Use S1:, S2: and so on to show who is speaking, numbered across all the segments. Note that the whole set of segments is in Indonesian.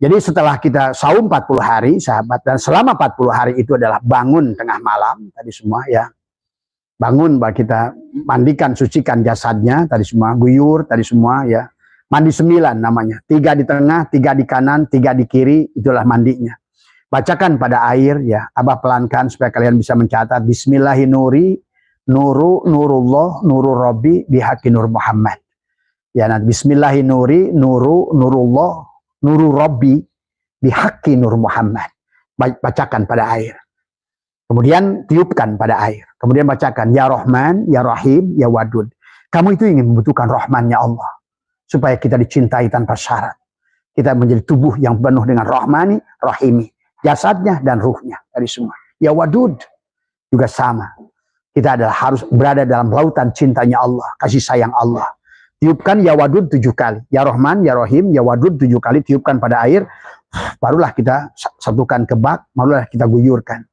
S1: Jadi setelah kita saum 40 hari sahabat, dan selama 40 hari itu adalah bangun tengah malam tadi semua ya. Bangun bahwa kita mandikan, sucikan jasadnya tadi semua, guyur tadi semua ya. Mandi 9 namanya, 3 di tengah, 3 di kanan, 3 di kiri, itulah mandinya. Bacakan pada air ya, Abah pelankan supaya kalian bisa mencatat. Bismillahirrahmanirrahim, nurullah, nurul Rabbi, bihaqi nur Muhammad. Ya, nah, Bismillahirrahmanirrahim, nurullah, nurul Rabbi, bihaqi nur Muhammad. Bacakan pada air. Kemudian tiupkan pada air. Kemudian bacakan, Ya Rahman, Ya Rahim, Ya Wadud. Kamu itu ingin membutuhkan rahmannya Allah. Supaya kita dicintai tanpa syarat. Kita menjadi tubuh yang penuh dengan rahmani, rahimi. Jasadnya dan ruhnya dari semua. Ya Wadud juga sama. Kita adalah harus berada dalam lautan cintanya Allah. Kasih sayang Allah. Tiupkan Ya Wadud 7 kali. Ya Rahman, Ya Rahim, Ya Wadud 7 kali. Tiupkan pada air. Barulah kita satukan ke bak. Barulah kita guyurkan.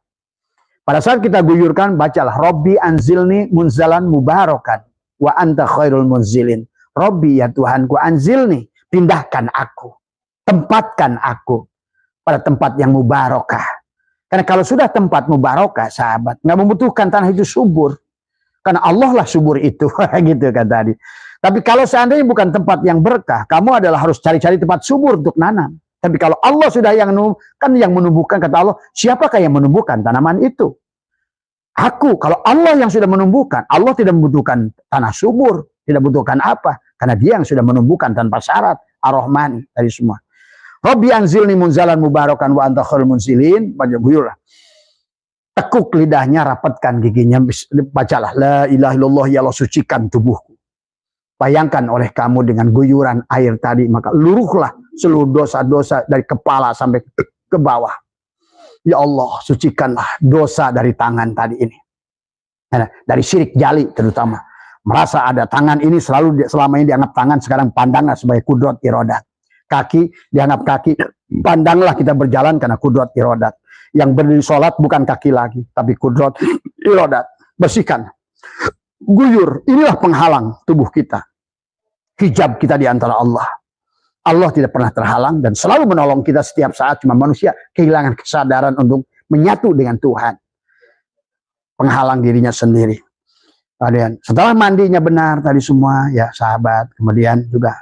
S1: Pada saat kita guyurkan, bacalah. Robbi anzilni munzalan mubarakan. Wa anta khairul munzilin. Robbi ya Tuhanku anzilni. Pindahkan aku. Tempatkan aku. Pada tempat yang mubarakah. Karena kalau sudah tempat mubarakah, sahabat, nggak membutuhkan tanah itu subur. Karena Allah lah subur itu, gitu kan tadi. Tapi kalau seandainya bukan tempat yang berkah, kamu adalah harus cari-cari tempat subur untuk nanam. Tapi kalau Allah sudah yang menumbuhkan, kata Allah, siapakah yang menumbuhkan tanaman itu? Aku, kalau Allah yang sudah menumbuhkan, Allah tidak membutuhkan tanah subur, tidak membutuhkan apa? Karena Dia yang sudah menumbuhkan tanpa syarat, Ar-Rahman dari semua. Rabbi anzilni munzalan mubarakan wa anta khairul munzilin. Baca tekuk lidahnya, rapatkan giginya, bacalah la ilaha illallah, ya Allah sucikan tubuhku. Bayangkan oleh kamu dengan guyuran air tadi, maka luruhlah seluruh dosa-dosa dari kepala sampai ke bawah. Ya Allah, sucikanlah dosa dari tangan tadi ini. Dari syirik jali terutama. Merasa ada tangan ini selama ini dianggap tangan, sekarang pandanglah sebagai kudrat iradat. Kaki dianggap kaki, pandanglah kita berjalan karena kudrat iradat. Yang berdiri sholat bukan kaki lagi, tapi kudrat iradat. Bersihkan, guyur, inilah penghalang tubuh kita. Hijab kita di antara Allah. Allah tidak pernah terhalang dan selalu menolong kita setiap saat. Cuma manusia kehilangan kesadaran untuk menyatu dengan Tuhan. Penghalang dirinya sendiri. Kemudian setelah mandinya benar tadi semua, ya sahabat, kemudian juga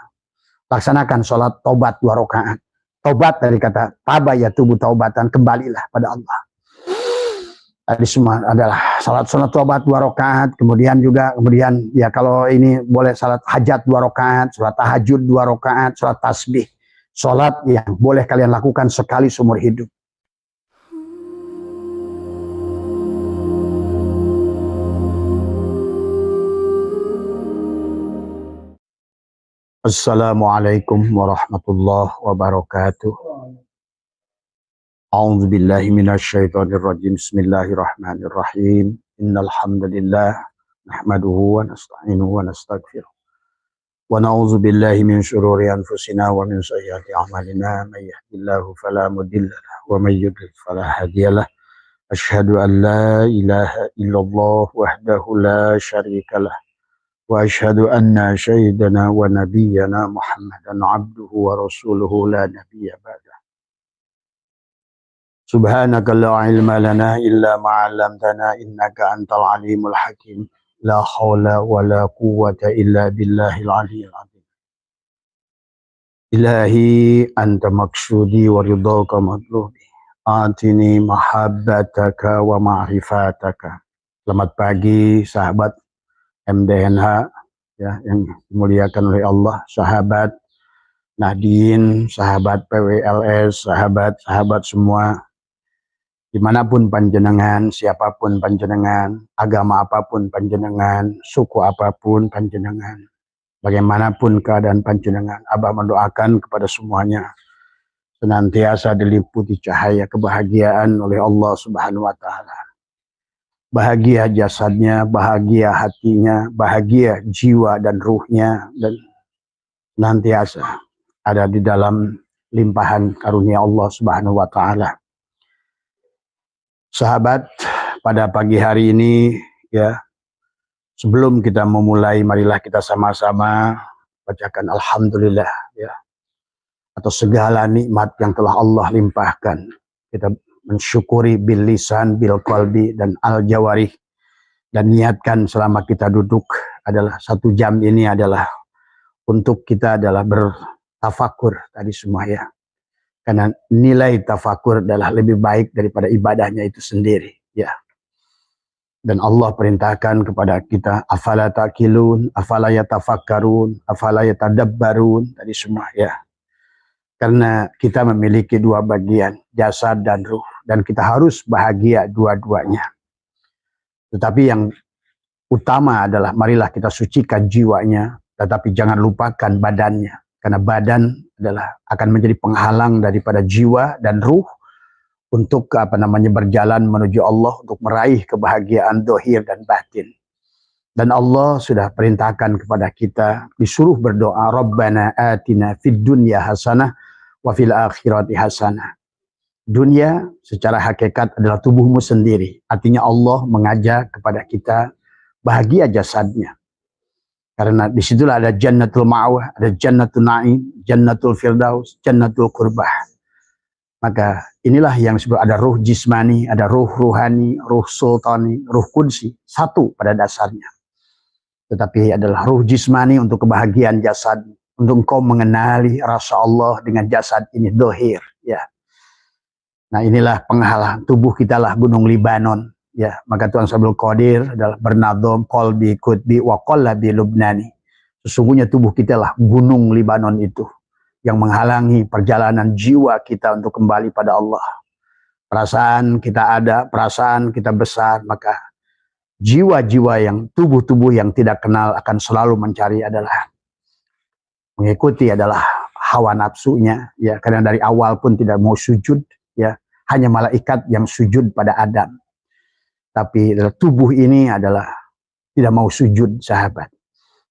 S1: laksanakan sholat taubat 2 rakaat. Taubat dari kata taba ya tubuh taubatan, kembalilah pada Allah. Tadi semua adalah salat taubat 2 rakaat. Kemudian ya kalau ini boleh salat hajat 2 rakaat, salat tahajud 2 rakaat, salat tasbih. Salat yang boleh kalian lakukan sekali seumur hidup. Assalamualaikum warahmatullahi wabarakatuh. A'udzu billahi minasyaitonir rajim. Bismillahirrahmanirrahim. Innal hamdalillah nahmaduhu wa nasta'inuhu wa nastaghfiruh. Wa na'udzu billahi min syururi anfusina wa min sayyiati a'malina. May yahdihillahu fala mudhillalah wa may yudlil fala hadiyalah. Asyhadu an la ilaha illallah wahdahu la syarikalah. Wa asyhadu anna sayyidana wa nabiyyana Muhammadan abduhu wa rasuluhu la nabiyya ba'dah. Subhanaka la ilma lana illa ma 'allamtana innaka antal alimul hakim. La haula wa la quwwata illa billahil aliyyil azim. Ilahi anta maksudi wa ridhaka matlubi. Atini mahabbataka wa ma'rifataka. Selamat pagi sahabat MDNH ya, yang dimuliakan oleh Allah, sahabat Nahdien, sahabat PWLS, sahabat semua, dimanapun panjenengan, siapapun panjenengan, agama apapun panjenengan, suku apapun panjenengan, bagaimanapun keadaan panjenengan, Abah mendoakan kepada semuanya senantiasa diliputi cahaya kebahagiaan oleh Allah Subhanahu wa Ta'ala. Bahagia jasadnya, bahagia hatinya, bahagia jiwa dan ruhnya, dan senantiasa ada di dalam limpahan karunia Allah Subhanahu wa Ta'ala. Sahabat, pada pagi hari ini ya, sebelum kita memulai, marilah kita sama-sama bacakan alhamdulillah ya. atas segala nikmat yang telah Allah limpahkan. Kita mensyukuri bil lisan, bil qalbi, dan al jawarih. Dan niatkan selama kita duduk adalah 1 jam ini adalah untuk kita adalah bertafakur tadi semua ya. Karena nilai tafakur adalah lebih baik daripada ibadahnya itu sendiri ya. Dan Allah perintahkan kepada kita, afala taqilun, afala yatafakkarun, afala yatadabbarun tadi semua ya. Karena kita memiliki 2 bagian, jasad dan ruh, dan kita harus bahagia dua-duanya. Tetapi yang utama adalah marilah kita sucikan jiwanya, tetapi jangan lupakan badannya. Karena badan adalah akan menjadi penghalang daripada jiwa dan ruh untuk berjalan menuju Allah, untuk meraih kebahagiaan dohir dan batin. Dan Allah sudah perintahkan kepada kita, disuruh berdoa, Rabbana atina fid dunya hasanah wa fil akhirati hasanah. Dunia secara hakikat adalah tubuhmu sendiri. Artinya Allah mengajak kepada kita bahagia jasadnya. Karena disitulah ada jannatul ma'wah, ada jannatul na'im, jannatul firdaus, jannatul qurbah. Maka inilah yang disebut ada ruh jismani, ada ruh ruhani, ruh sultani, ruh kudsi. Satu pada dasarnya. Tetapi adalah ruh jismani untuk kebahagiaan jasad. Untuk engkau mengenali rasa Allah dengan jasad ini dohir. Ya. Nah inilah penghalang. Tubuh kita lah gunung Libanon. Ya, maka Tuhan Sabul Qadir adalah bernadom qalbi kutbi wa qallabi lubnani. Sesungguhnya tubuh kita lah gunung Libanon itu yang menghalangi perjalanan jiwa kita untuk kembali pada Allah. Perasaan kita ada, perasaan kita besar, maka jiwa-jiwa yang tubuh-tubuh yang tidak kenal akan selalu mencari adalah mengikuti adalah hawa nafsunya ya, karena dari awal pun tidak mau sujud ya, hanya malaikat yang sujud pada Adam. Tapi tubuh ini adalah tidak mau sujud, sahabat.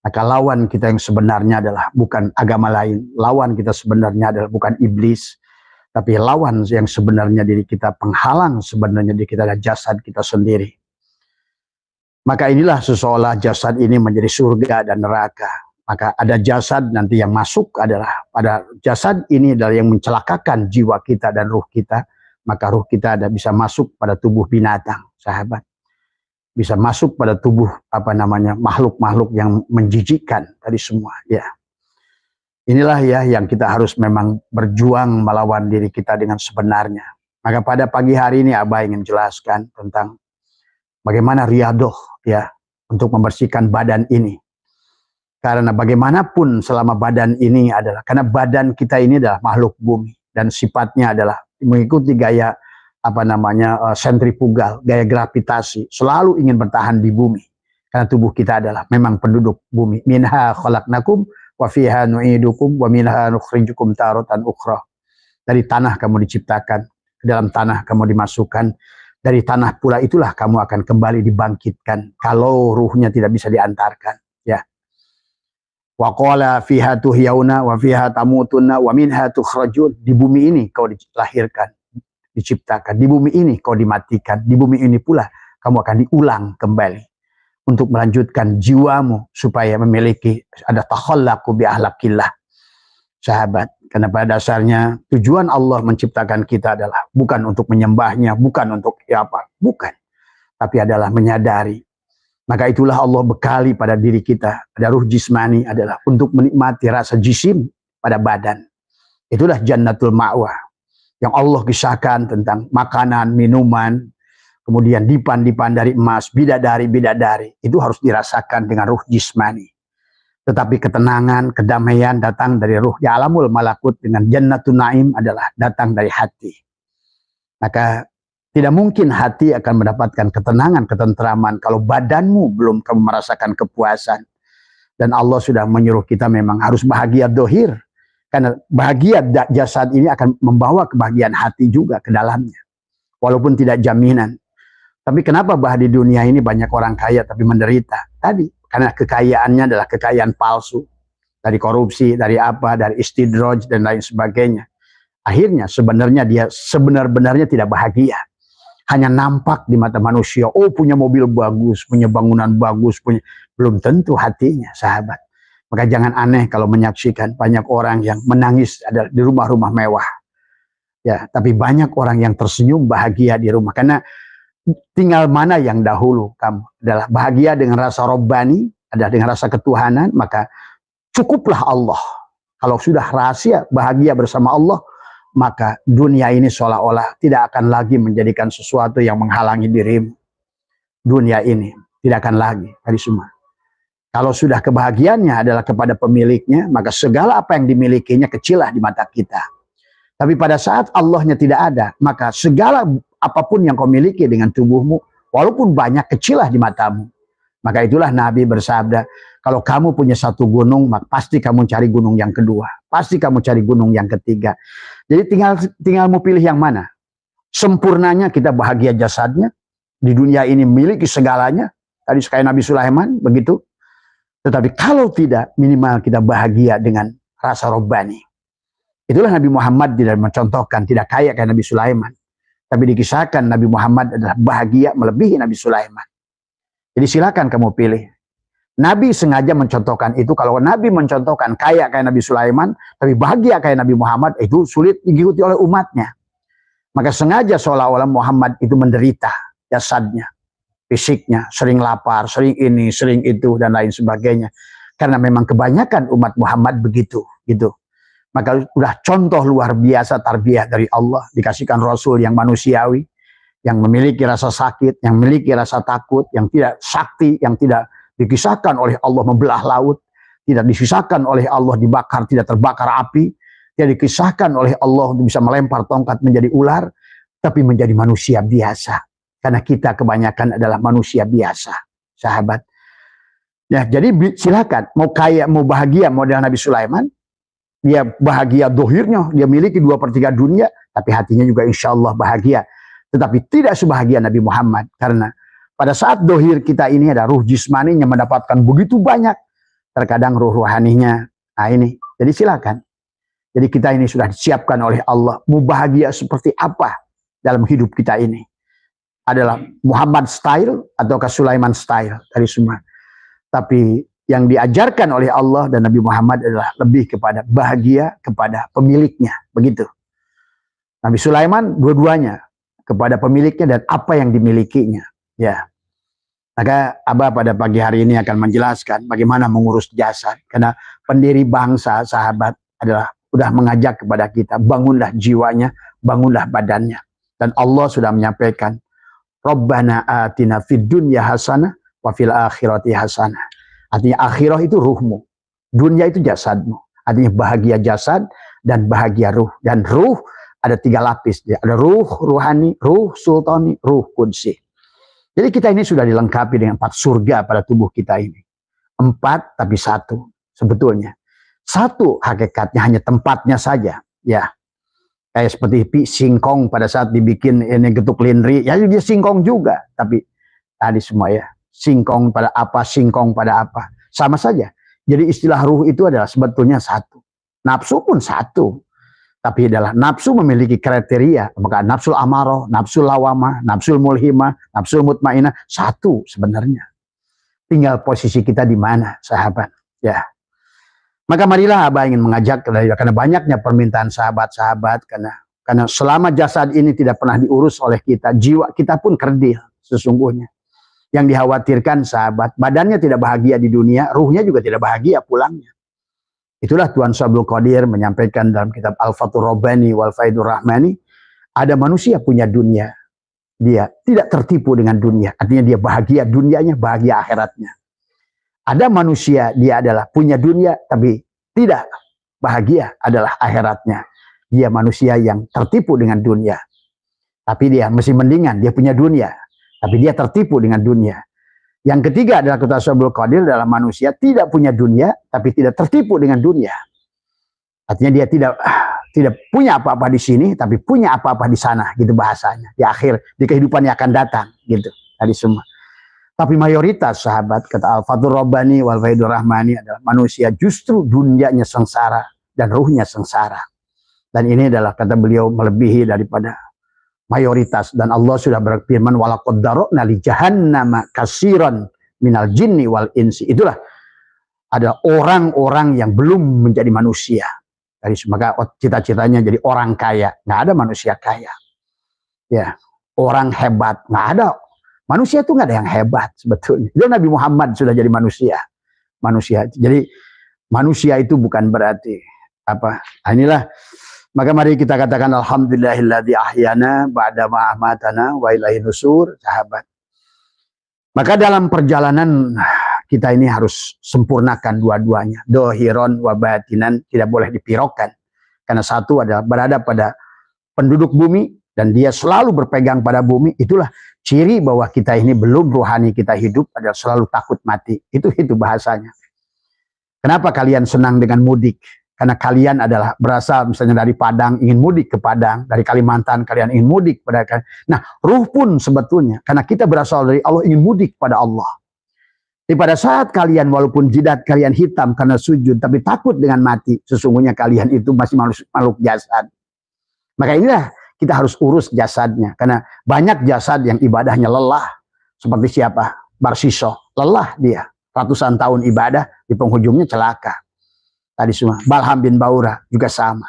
S1: Maka lawan kita yang sebenarnya adalah bukan agama lain. Lawan kita sebenarnya adalah bukan iblis. Tapi lawan yang sebenarnya diri kita, penghalang sebenarnya diri kita adalah jasad kita sendiri. Maka inilah seolah jasad ini menjadi surga dan neraka. Maka ada jasad nanti yang masuk adalah pada jasad ini adalah yang mencelakakan jiwa kita dan ruh kita. Maka ruh kita ada bisa masuk pada tubuh binatang, sahabat. Bisa masuk pada tubuh makhluk-makhluk yang menjijikkan tadi semua ya. Inilah ya yang kita harus memang berjuang melawan diri kita dengan sebenarnya. Maka pada pagi hari ini Abah ingin jelaskan tentang bagaimana riadoh ya untuk membersihkan badan ini. Karena bagaimanapun selama badan ini adalah, karena badan kita ini adalah makhluk bumi dan sifatnya adalah mengikuti gaya sentrifugal, gaya gravitasi, selalu ingin bertahan di bumi. Karena tubuh kita adalah memang penduduk bumi. Minha khalaqnakum wa fiha nu'idukum wa minha nukhrijukum taratan ukhra. Dari tanah kamu diciptakan, ke dalam tanah kamu dimasukkan, dari tanah pula itulah kamu akan kembali dibangkitkan kalau ruhnya tidak bisa diantarkan, ya. Wa qala fiha tuhyauna wa fiha tamutunna wa minha tukhrajun. Di bumi ini kau dilahirkan, diciptakan. Di bumi ini kau dimatikan. Di bumi ini pula kamu akan diulang kembali untuk melanjutkan jiwamu supaya memiliki ada takhallaqu bi ahlakillah. Sahabat, karena pada dasarnya tujuan Allah menciptakan kita adalah bukan untuk menyembahnya, bukan untuk bukan, tapi adalah menyadari. Maka itulah Allah bekali pada diri kita. Ada ruh jismani adalah untuk menikmati rasa jisim pada badan. Itulah jannatul ma'wah. Yang Allah kisahkan tentang makanan, minuman, kemudian dipan-dipan dari emas, bidadari-bidadari. Itu harus dirasakan dengan ruh jismani. Tetapi ketenangan, kedamaian datang dari ruh. Ya alamul malakut dengan jannatul na'im adalah datang dari hati. Maka tidak mungkin hati akan mendapatkan ketenangan, ketentraman kalau badanmu belum kamu merasakan kepuasan. Dan Allah sudah menyuruh kita memang harus bahagia dohir. Karena bahagia jasad ini akan membawa kebahagiaan hati juga ke dalamnya. Walaupun tidak jaminan. Tapi kenapa di dunia ini banyak orang kaya tapi menderita? Tadi, karena kekayaannya adalah kekayaan palsu. Dari korupsi, dari istidraj dan lain sebagainya. Akhirnya sebenarnya dia sebenar-benarnya tidak bahagia. Hanya nampak di mata manusia, oh punya mobil bagus, punya bangunan bagus, belum tentu hatinya, sahabat. Maka jangan aneh kalau menyaksikan banyak orang yang menangis ada di rumah-rumah mewah. Ya, tapi banyak orang yang tersenyum bahagia di rumah. Karena tinggal mana yang dahulu kamu adalah bahagia dengan rasa Rabbani, ada dengan rasa ketuhanan, maka cukuplah Allah. Kalau sudah rahasia bahagia bersama Allah, maka dunia ini seolah-olah tidak akan lagi menjadikan sesuatu yang menghalangi dirimu. Dunia ini tidak akan lagi tadi semua. Kalau sudah kebahagiaannya adalah kepada pemiliknya, maka segala apa yang dimilikinya kecillah di mata kita. Tapi pada saat Allahnya tidak ada, maka segala apapun yang kau miliki dengan tubuhmu, walaupun banyak, kecillah di matamu. Maka itulah Nabi bersabda, kalau kamu punya satu gunung, maka pasti kamu cari gunung yang kedua. Pasti kamu cari gunung yang ketiga. Jadi tinggal mau pilih yang mana. Sempurnanya kita bahagia jasadnya, di dunia ini miliki segalanya. Tadi sekali Nabi Sulaiman, begitu. Tetapi kalau tidak, minimal kita bahagia dengan rasa Rabbani. Itulah Nabi Muhammad tidak mencontohkan, tidak kaya kayak Nabi Sulaiman. Tapi dikisahkan Nabi Muhammad adalah bahagia melebihi Nabi Sulaiman. Jadi silakan kamu pilih. Nabi sengaja mencontohkan itu. Kalau Nabi mencontohkan kaya kayak Nabi Sulaiman, tapi bahagia kayak Nabi Muhammad, itu sulit diikuti oleh umatnya. Maka sengaja seolah-olah Muhammad itu menderita jasadnya, fisiknya, sering lapar, sering ini, sering itu, dan lain sebagainya. Karena memang kebanyakan umat Muhammad begitu, gitu. Maka udah contoh luar biasa tarbiyah dari Allah, dikasihkan Rasul yang manusiawi, yang memiliki rasa sakit, yang memiliki rasa takut, yang tidak sakti, yang tidak dikisahkan oleh Allah membelah laut, tidak dikisahkan oleh Allah dibakar, tidak terbakar api, tidak dikisahkan oleh Allah untuk bisa melempar tongkat menjadi ular, tapi menjadi manusia biasa. Karena kita kebanyakan adalah manusia biasa, sahabat. Ya, jadi silakan, mau kaya, mau bahagia, model Nabi Sulaiman, dia bahagia dohirnya, dia miliki 2/3 dunia, tapi hatinya juga insya Allah bahagia. Tetapi tidak sebahagia Nabi Muhammad, karena pada saat dohir kita ini ada ruh jismaninya mendapatkan begitu banyak, terkadang ruh rohaninya, nah ini, jadi silakan. Jadi kita ini sudah disiapkan oleh Allah, mau bahagia seperti apa dalam hidup kita ini. Adalah Muhammad style ataukah Sulaiman style dari semua. Tapi yang diajarkan oleh Allah dan Nabi Muhammad adalah lebih kepada bahagia kepada pemiliknya, begitu. Nabi Sulaiman dua-duanya kepada pemiliknya dan apa yang dimilikinya, ya. Maka Abah pada pagi hari ini akan menjelaskan bagaimana mengurus jasad, karena pendiri bangsa, sahabat, adalah sudah mengajak kepada kita, bangunlah jiwanya, bangunlah badannya. Dan Allah sudah menyampaikan, Rabbana atina fid dunya hasanah wa fil akhirati hasanah. Artinya akhirah itu ruhmu, dunia itu jasadmu. Artinya bahagia jasad dan bahagia ruh. Dan ruh ada 3 lapis. Ada ruh ruhani, ruh sultani, ruh qudsi. Jadi kita ini sudah dilengkapi dengan 4 surga pada tubuh kita ini. 4 tapi 1 sebetulnya. 1 hakikatnya hanya tempatnya saja. Ya, kayak seperti singkong pada saat dibikin ini getuk lindri, ya dia singkong juga. Tapi tadi semua ya, singkong pada apa, singkong pada apa, sama saja. Jadi istilah ruh itu adalah sebetulnya 1. Nafsu pun 1. Tapi adalah nafsu memiliki kriteria, apakah nafsul amarah, nafsul lawamah, nafsul mulhimah, nafsul mutmainah, 1 sebenarnya. Tinggal posisi kita di mana, sahabat. Ya. Maka marilah Abah ingin mengajak, karena banyaknya permintaan sahabat-sahabat, karena selama jasad ini tidak pernah diurus oleh kita, jiwa kita pun kerdil sesungguhnya. Yang dikhawatirkan sahabat, badannya tidak bahagia di dunia, ruhnya juga tidak bahagia pulangnya. Itulah Tuan Sabul Qadir menyampaikan dalam kitab Al-Fathur Rabbani wal Faidur Rahmani, ada manusia punya dunia, dia tidak tertipu dengan dunia, artinya dia bahagia dunianya, bahagia akhiratnya. Ada manusia dia adalah punya dunia tapi tidak bahagia adalah akhiratnya. Dia manusia yang tertipu dengan dunia. Tapi dia mesti mendingan, dia punya dunia, tapi dia tertipu dengan dunia. Yang ketiga adalah kata Sabul Qadir, adalah manusia tidak punya dunia tapi tidak tertipu dengan dunia. Artinya dia tidak punya apa-apa di sini tapi punya apa-apa di sana, gitu bahasanya. Di akhir, di kehidupan yang akan datang, gitu. Tadi semua. Tapi mayoritas sahabat, kata Al-Fathur Rabbani wal Faidur Rahmani, adalah manusia justru dunianya sengsara dan ruhnya sengsara. Dan ini adalah kata beliau melebihi daripada mayoritas. Dan Allah sudah berfirman, walaqad darokna li jahannama katsiran minal jinni wal insi. Itulah adalah orang-orang yang belum menjadi manusia. Maka cita-citanya jadi orang kaya. Nggak ada manusia kaya. Ya, orang hebat. Nggak ada. Manusia itu nggak ada yang hebat sebetulnya. Jadi Nabi Muhammad sudah jadi manusia. Jadi manusia itu bukan berarti apa. Nah, inilah. Maka mari kita katakan alhamdulillahilladzi ahyana ba'da ma amatana wa ilaihin nusur, sahabat. Maka dalam perjalanan kita ini harus sempurnakan dua-duanya. Dohiron wa batinan, tidak boleh dipirokkan. Karena satu adalah berada pada penduduk bumi dan dia selalu berpegang pada bumi. Itulah ciri bahwa kita ini belum rohani, kita hidup adalah selalu takut mati. Itu bahasanya. Kenapa kalian senang dengan mudik? Karena kalian adalah berasal misalnya dari Padang, ingin mudik ke Padang. Dari Kalimantan, kalian ingin mudik pada. Nah, ruh pun sebetulnya, karena kita berasal dari Allah, ingin mudik pada Allah. Jadi pada saat kalian, walaupun jidat kalian hitam karena sujud, tapi takut dengan mati, sesungguhnya kalian itu masih makhluk jasad. Maka inilah kita harus urus jasadnya. Karena banyak jasad yang ibadahnya lelah. Seperti siapa? Barsiso. Lelah dia. Ratusan tahun ibadah, di penghujungnya celaka. Tadi semua. Balham bin Baura juga sama.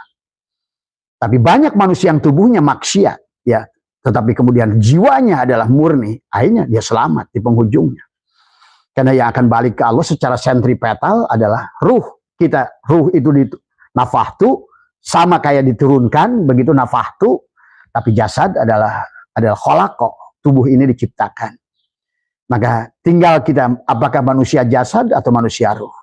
S1: Tapi banyak manusia yang tubuhnya maksiat, ya, tetapi kemudian jiwanya adalah murni, akhirnya dia selamat di penghujungnya. Karena yang akan balik ke Allah secara sentripetal adalah ruh kita. Ruh itu di nafahtu, sama kayak diturunkan, begitu nafahtu, tapi jasad adalah kholaqo, tubuh ini diciptakan. Maka tinggal kita, apakah manusia jasad atau manusia ruh.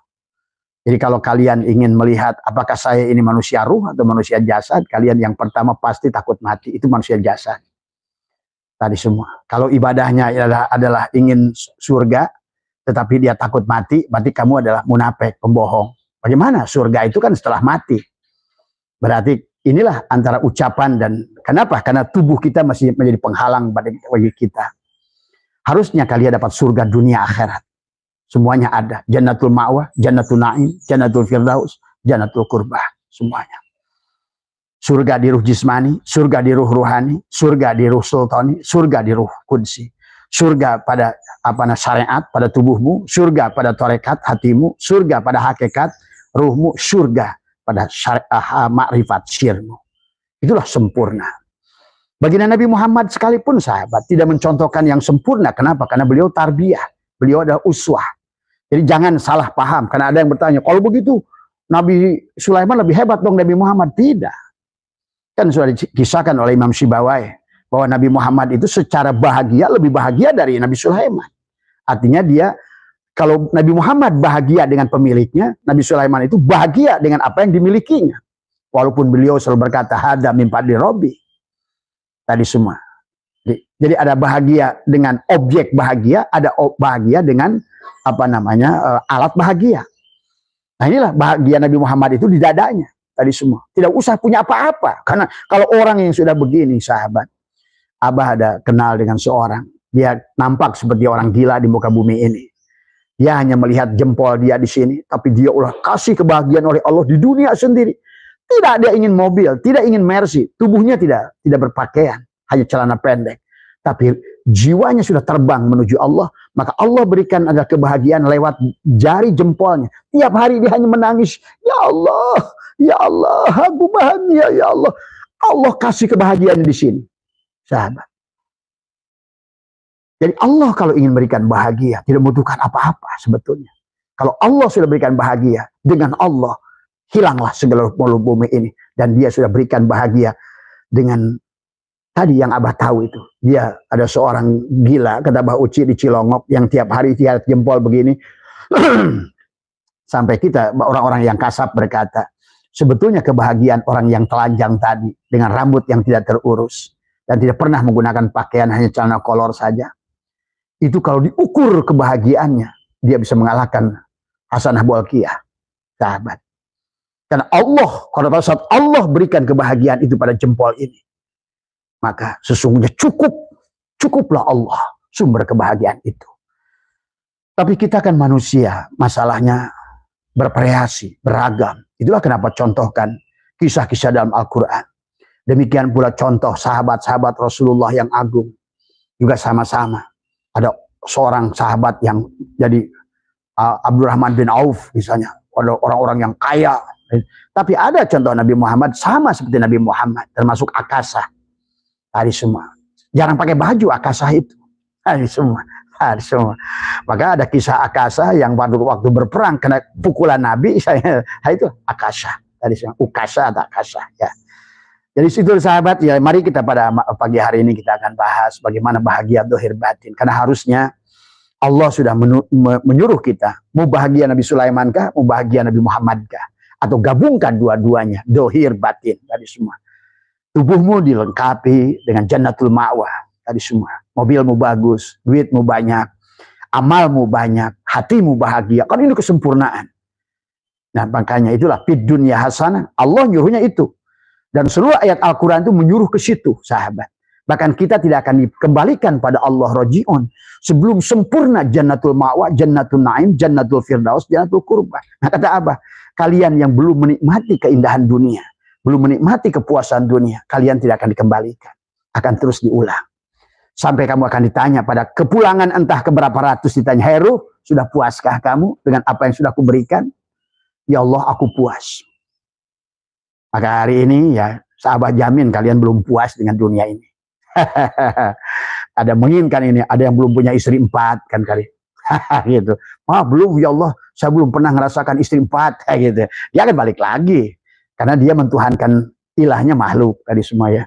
S1: Jadi kalau kalian ingin melihat apakah saya ini manusia ruh atau manusia jasad, kalian yang pertama pasti takut mati, itu manusia jasad. Tadi semua. Kalau ibadahnya adalah ingin surga, tetapi dia takut mati, berarti kamu adalah munafik, pembohong. Bagaimana? Surga itu kan setelah mati. Berarti inilah antara ucapan dan kenapa? Karena tubuh kita masih menjadi penghalang bagi kita. Harusnya kalian dapat surga dunia akhirat. Semuanya ada. Jannatul ma'wah, jannatul na'im, jannatul firdaus, jannatul qurbah. Semuanya. Surga di ruh jismani, surga di ruh ruhani, surga di ruh sultani, surga di ruh kudsi. Surga pada syariat, pada tubuhmu, surga pada tarekat hatimu, surga pada hakikat ruhmu, surga pada makrifat sirmu. Itulah sempurna. Baginda Nabi Muhammad sekalipun sahabat tidak mencontohkan yang sempurna. Kenapa? Karena beliau tarbiyah. Beliau adalah uswah. Jadi jangan salah paham. Karena ada yang bertanya, kalau begitu Nabi Sulaiman lebih hebat dong Nabi Muhammad. Tidak. Kan sudah dikisahkan oleh Imam Syibawai bahwa Nabi Muhammad itu secara bahagia lebih bahagia dari Nabi Sulaiman. Artinya dia, kalau Nabi Muhammad bahagia dengan pemiliknya, Nabi Sulaiman itu bahagia dengan apa yang dimilikinya. Walaupun beliau selalu berkata, hada min fadli Rabbi. Tadi semua. Jadi ada bahagia dengan objek bahagia, ada bahagia dengan alat bahagia. Nah inilah bahagia Nabi Muhammad itu di dadanya. Tadi semua. Tidak usah punya apa-apa. Karena kalau orang yang sudah begini, sahabat, Abah ada kenal dengan seorang. Dia nampak seperti orang gila di muka bumi ini. Dia hanya melihat jempol dia di sini, tapi dia ulah kasih kebahagiaan oleh Allah di dunia sendiri. Tidak dia ingin mobil, tidak ingin Mercy, tubuhnya tidak berpakaian, hanya celana pendek. Tapi jiwanya sudah terbang menuju Allah, maka Allah berikan ada kebahagiaan lewat jari jempolnya. Tiap hari dia hanya menangis, ya Allah, aku bahagia, ya Allah. Allah kasih kebahagiaan di sini, sahabat. Jadi Allah kalau ingin berikan bahagia, tidak membutuhkan apa-apa sebetulnya. Kalau Allah sudah berikan bahagia, dengan Allah, hilanglah segala bumi ini. Dan dia sudah berikan bahagia dengan tadi yang Abah tahu itu. Dia ada seorang gila, kata Abah Uci di Cilongok, yang tiap hari tiap jempol begini. Sampai kita, orang-orang yang kasap berkata, sebetulnya kebahagiaan orang yang telanjang tadi, dengan rambut yang tidak terurus, dan tidak pernah menggunakan pakaian, hanya celana kolor saja. Itu kalau diukur kebahagiaannya, dia bisa mengalahkan Hasanah Bolkiah, sahabat. Karena Allah, kalau pada saat Allah berikan kebahagiaan itu pada jempol ini, maka sesungguhnya cukuplah Allah sumber kebahagiaan itu. Tapi kita kan manusia, masalahnya bervariasi, beragam. Itulah kenapa contohkan kisah-kisah dalam Al-Quran. Demikian pula contoh sahabat-sahabat Rasulullah yang agung. Juga sama-sama. Ada seorang sahabat yang jadi Abdurrahman bin Auf misalnya, orang-orang yang kaya. Tapi ada contoh Nabi Muhammad sama seperti Nabi Muhammad, termasuk Akasah. Tadi semua. Jarang pakai baju Akasah itu. Tadi semua. Tadi semua. Maka ada kisah Akasah yang waktu berperang kena pukulan Nabi, itu Akasah. Tadi semua. Ukasah atau Akasah. Ya. Jadi situ sahabat, ya mari kita pada pagi hari ini kita akan bahas bagaimana bahagia dohir batin. Karena harusnya Allah sudah menyuruh kita, mau bahagia Nabi Sulaiman kah, mau bahagia Nabi Muhammad kah, atau gabungkan dua-duanya, dohir batin tadi semua. Tubuhmu dilengkapi dengan jannatul ma'wah tadi semua. Mobilmu bagus, duitmu banyak, amalmu banyak, hatimu bahagia. Kan ini kesempurnaan. Nah makanya itulah fid dunya hasanah. Allah nyuruhnya itu. Dan seluruh ayat Al-Quran itu menyuruh ke situ, sahabat. Bahkan kita tidak akan dikembalikan pada Allah roji'un sebelum sempurna jannatul ma'wa, jannatul na'im, jannatul firdaus, jannatul qurbah. Nah kata apa? Kalian yang belum menikmati keindahan dunia, belum menikmati kepuasan dunia, kalian tidak akan dikembalikan. Akan terus diulang. Sampai kamu akan ditanya pada kepulangan entah keberapa ratus, ditanya, Heru, sudah puaskah kamu dengan apa yang sudah kuberikan? Ya Allah, aku puas. Maka hari ini ya sahabat jamin kalian belum puas dengan dunia ini. Ada menginginkan ini, ada yang belum punya istri 4 kan kali. Gitu. Belum ya Allah, saya belum pernah merasakan istri 4 gitu. Dia akan balik lagi karena dia mentuhankan ilahnya makhluk tadi semua ya.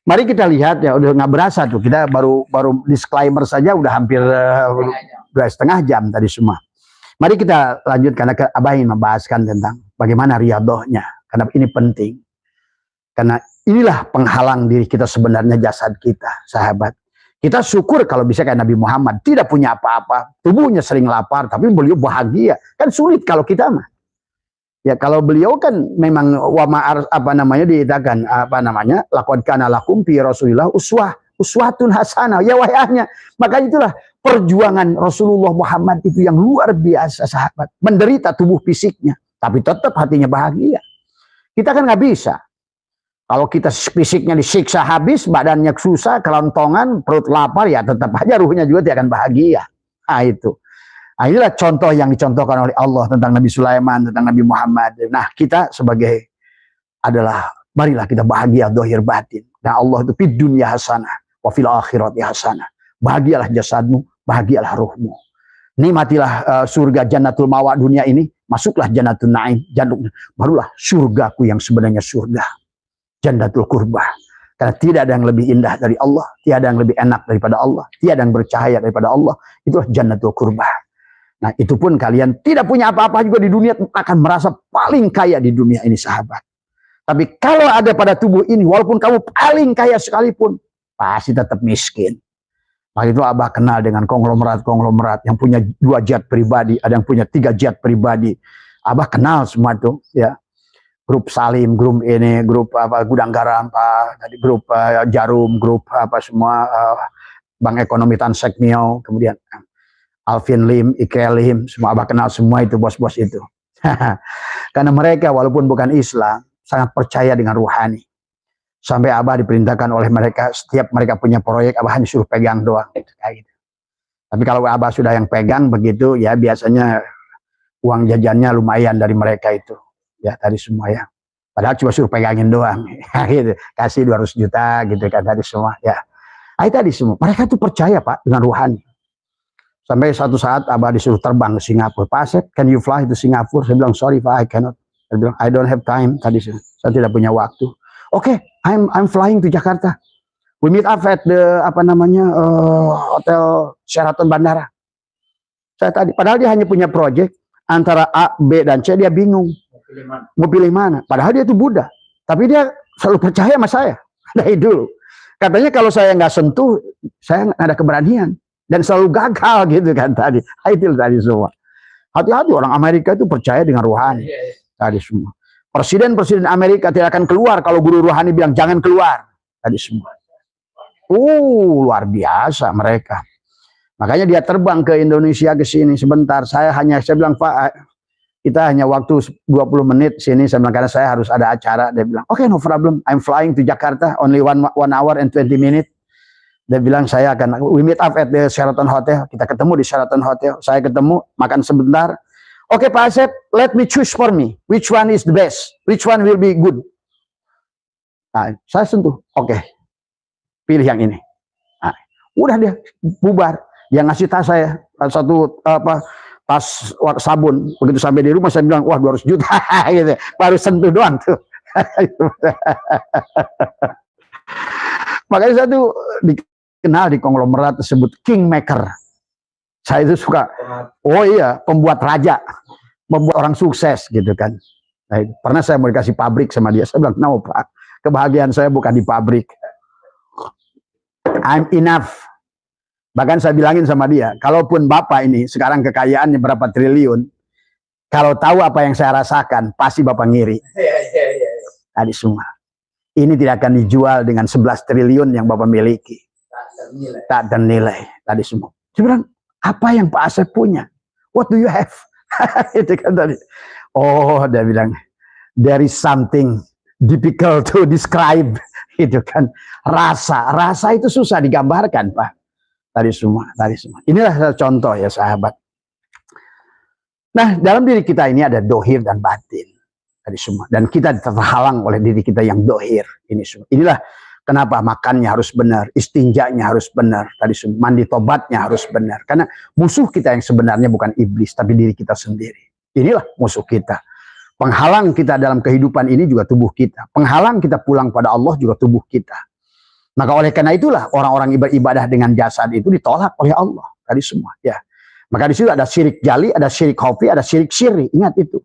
S1: Mari kita lihat ya, udah nggak berasa tuh, kita baru disclaimer saja udah hampir 2,5 jam tadi semua. Mari kita lanjut karena Abah ingin membahaskan tentang bagaimana riadohnya. Karena ini penting. Karena inilah penghalang diri kita sebenarnya, jasad kita, sahabat. Kita syukur kalau bisa kayak Nabi Muhammad. Tidak punya apa-apa. Tubuhnya sering lapar, tapi beliau bahagia. Kan sulit kalau kita mah. Ya kalau beliau kan memang diitakan laqad kana lakum fi Rasulillah uswatun hasanah. Ya wayahnya. Maka itulah perjuangan Rasulullah Muhammad itu yang luar biasa, sahabat. Menderita tubuh fisiknya, tapi tetap hatinya bahagia. Kita kan nggak bisa. Kalau kita fisiknya disiksa habis, badannya susah, kelontongan, perut lapar, ya tetap aja ruhnya juga tidak akan bahagia. Nah itu. Nah, inilah contoh yang dicontohkan oleh Allah tentang Nabi Sulaiman, tentang Nabi Muhammad. Nah kita sebagai marilah kita bahagia dohir batin. Nah Allah itu fid dunya hasanah, wa fil akhirati hasanah. Bahagialah jasadmu, bahagialah ruhmu. Nikmatilah surga jannatul mawa dunia ini. Masuklah jannatul na'im, barulah surgaku yang sebenarnya surga. Jannatul qurbah. Karena tidak ada yang lebih indah dari Allah, tiada yang lebih enak daripada Allah, tiada yang bercahaya daripada Allah. Itulah jannatul qurbah. Nah, itu pun kalian tidak punya apa-apa juga di dunia akan merasa paling kaya di dunia ini, sahabat. Tapi kalau ada pada tubuh ini, walaupun kamu paling kaya sekalipun, pasti tetap miskin. Maka itu Abah kenal dengan konglomerat yang punya 2 jet pribadi, ada yang punya 3 jet pribadi. Abah kenal semua itu, ya. Grup Salim, grup ini, grup Gudang Garam, tadi grup Jarum, grup semua Bank Ekonomi Tansek Mio, kemudian Alvin Lim, Ike Lim, semua Abah kenal semua itu bos-bos itu. Karena mereka walaupun bukan Islam, sangat percaya dengan ruhani. Sampai Abah diperintahkan oleh mereka, setiap mereka punya proyek, Abah hanya suruh pegang doang. Kayak gitu. Tapi kalau Abah sudah yang pegang begitu, ya biasanya uang jajannya lumayan dari mereka itu. Ya tadi semua ya. Padahal cuma suruh pegangin doang. Gitu. Kasih 200 juta gitu kan tadi semua. Ya. Tadi semua. Mereka tuh percaya Pak dengan ruhani. Sampai satu saat Abah disuruh terbang ke Singapura. Pak Asep, can you fly to Singapura? Saya bilang, sorry Pak, I cannot. Saya bilang, I don't have time. Tadi saya tidak punya waktu. Oke, I'm flying to Jakarta. We meet up at the hotel Sheraton Bandara. Padahal dia hanya punya project antara A, B dan C, dia bingung mau pilih mana. Padahal dia itu Buddha, tapi dia selalu percaya sama saya dari dulu. Katanya kalau saya nggak sentuh, saya nggak ada keberanian dan selalu gagal gitu kan tadi. Itu tadi semua. Hati-hati orang Amerika itu percaya dengan ruhani tadi semua. Presiden Amerika tidak akan keluar kalau guru rohani bilang jangan keluar. Tadi semua. Luar biasa mereka. Makanya dia terbang ke Indonesia ke sini sebentar. Saya bilang Pak, kita hanya waktu 20 menit sini. Saya bilang karena saya harus ada acara. Dia bilang, oke, no problem. I'm flying to Jakarta only 1 hour and 20 minutes. Dia bilang saya akan, we meet up at the Sheraton Hotel. Kita ketemu di Sheraton Hotel. Saya ketemu, makan sebentar. Oke Pak Asep, let me choose for me. Which one is the best? Which one will be good? Nah, saya sentuh. Oke, pilih yang ini. Nah, udah dia bubar. Dia ngasih tas saya satu tas sabun. Begitu sampai di rumah saya bilang, wah 200 juta. Gitu. Baru sentuh doang tuh. Makanya saya tuh dikenal di konglomerat tersebut Kingmaker. Saya itu suka, oh iya, pembuat raja, membuat orang sukses gitu kan. Nah, pernah saya mau dikasih pabrik sama dia, saya bilang, no Pak, kebahagiaan saya bukan di pabrik. I'm enough. Bahkan saya bilangin sama dia, kalaupun Bapak ini sekarang kekayaannya berapa triliun, kalau tahu apa yang saya rasakan, pasti Bapak ngiri. Tadi semua. Ini tidak akan dijual dengan 11 triliun yang Bapak miliki. Tak ternilai. Tadi semua. Dia bilang, apa yang Pak Asep punya? What do you have? Itu kan tadi. Oh, dia bilang, there is something difficult to describe. Itu kan rasa. Rasa itu susah digambarkan, Pak. Tadi semua. Inilah contoh ya sahabat. Nah, dalam diri kita ini ada dohir dan batin. Tadi semua. Dan kita terhalang oleh diri kita yang dohir. Ini semua. Inilah kenapa makannya harus benar, istinjanya harus benar, tadi semua. Mandi tobatnya harus benar. Karena musuh kita yang sebenarnya bukan iblis, tapi diri kita sendiri. Inilah musuh kita. Penghalang kita dalam kehidupan ini juga tubuh kita. Penghalang kita pulang pada Allah juga tubuh kita. Maka oleh karena itulah orang-orang beribadah dengan jasad itu ditolak oleh Allah. Tadi semua. Ya. Maka di situ ada syirik jali, ada syirik khafi, ada syirik syirri. Ingat itu.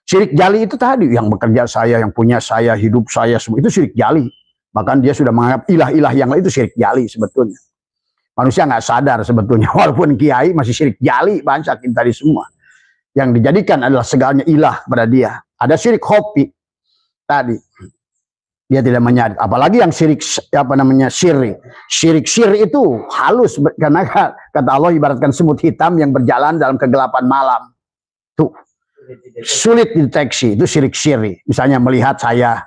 S1: Syirik jali itu tadi, yang bekerja saya, yang punya saya, hidup saya, semua itu syirik jali. Bahkan dia sudah menganggap ilah-ilah yang lain itu syirik jali sebetulnya. Manusia nggak sadar sebetulnya, walaupun kiai masih syirik jali, banyak tadi semua. Yang dijadikan adalah segalanya ilah pada dia. Ada syirik khafi tadi. Dia tidak menyadar. Apalagi yang syirik, syirri. Syirik syirri itu halus, karena kata Allah ibaratkan semut hitam yang berjalan dalam kegelapan malam. Tuh. Sulit dideteksi, itu syirik syirri. Misalnya melihat saya,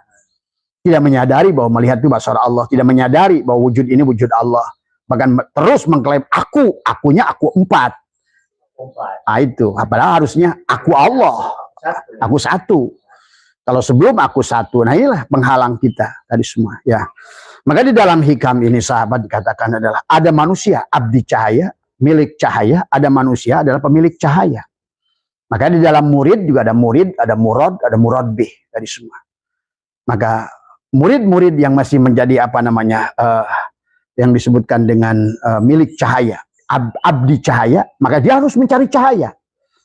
S1: tidak menyadari bahwa melihat itu bahasa Allah, tidak menyadari bahwa wujud ini wujud Allah, bahkan terus mengklaim akunya aku 4. Nah itu, padahal harusnya aku Allah, aku satu. Kalau sebelum aku satu, nah inilah penghalang kita tadi semua. Ya, maka di dalam hikam ini sahabat dikatakan adalah ada manusia abdi cahaya, milik cahaya, ada manusia adalah pemilik cahaya. Maka di dalam murid juga ada murid, ada murad bih tadi semua. Maka murid-murid yang masih menjadi yang disebutkan dengan milik cahaya, abdi cahaya, maka dia harus mencari cahaya.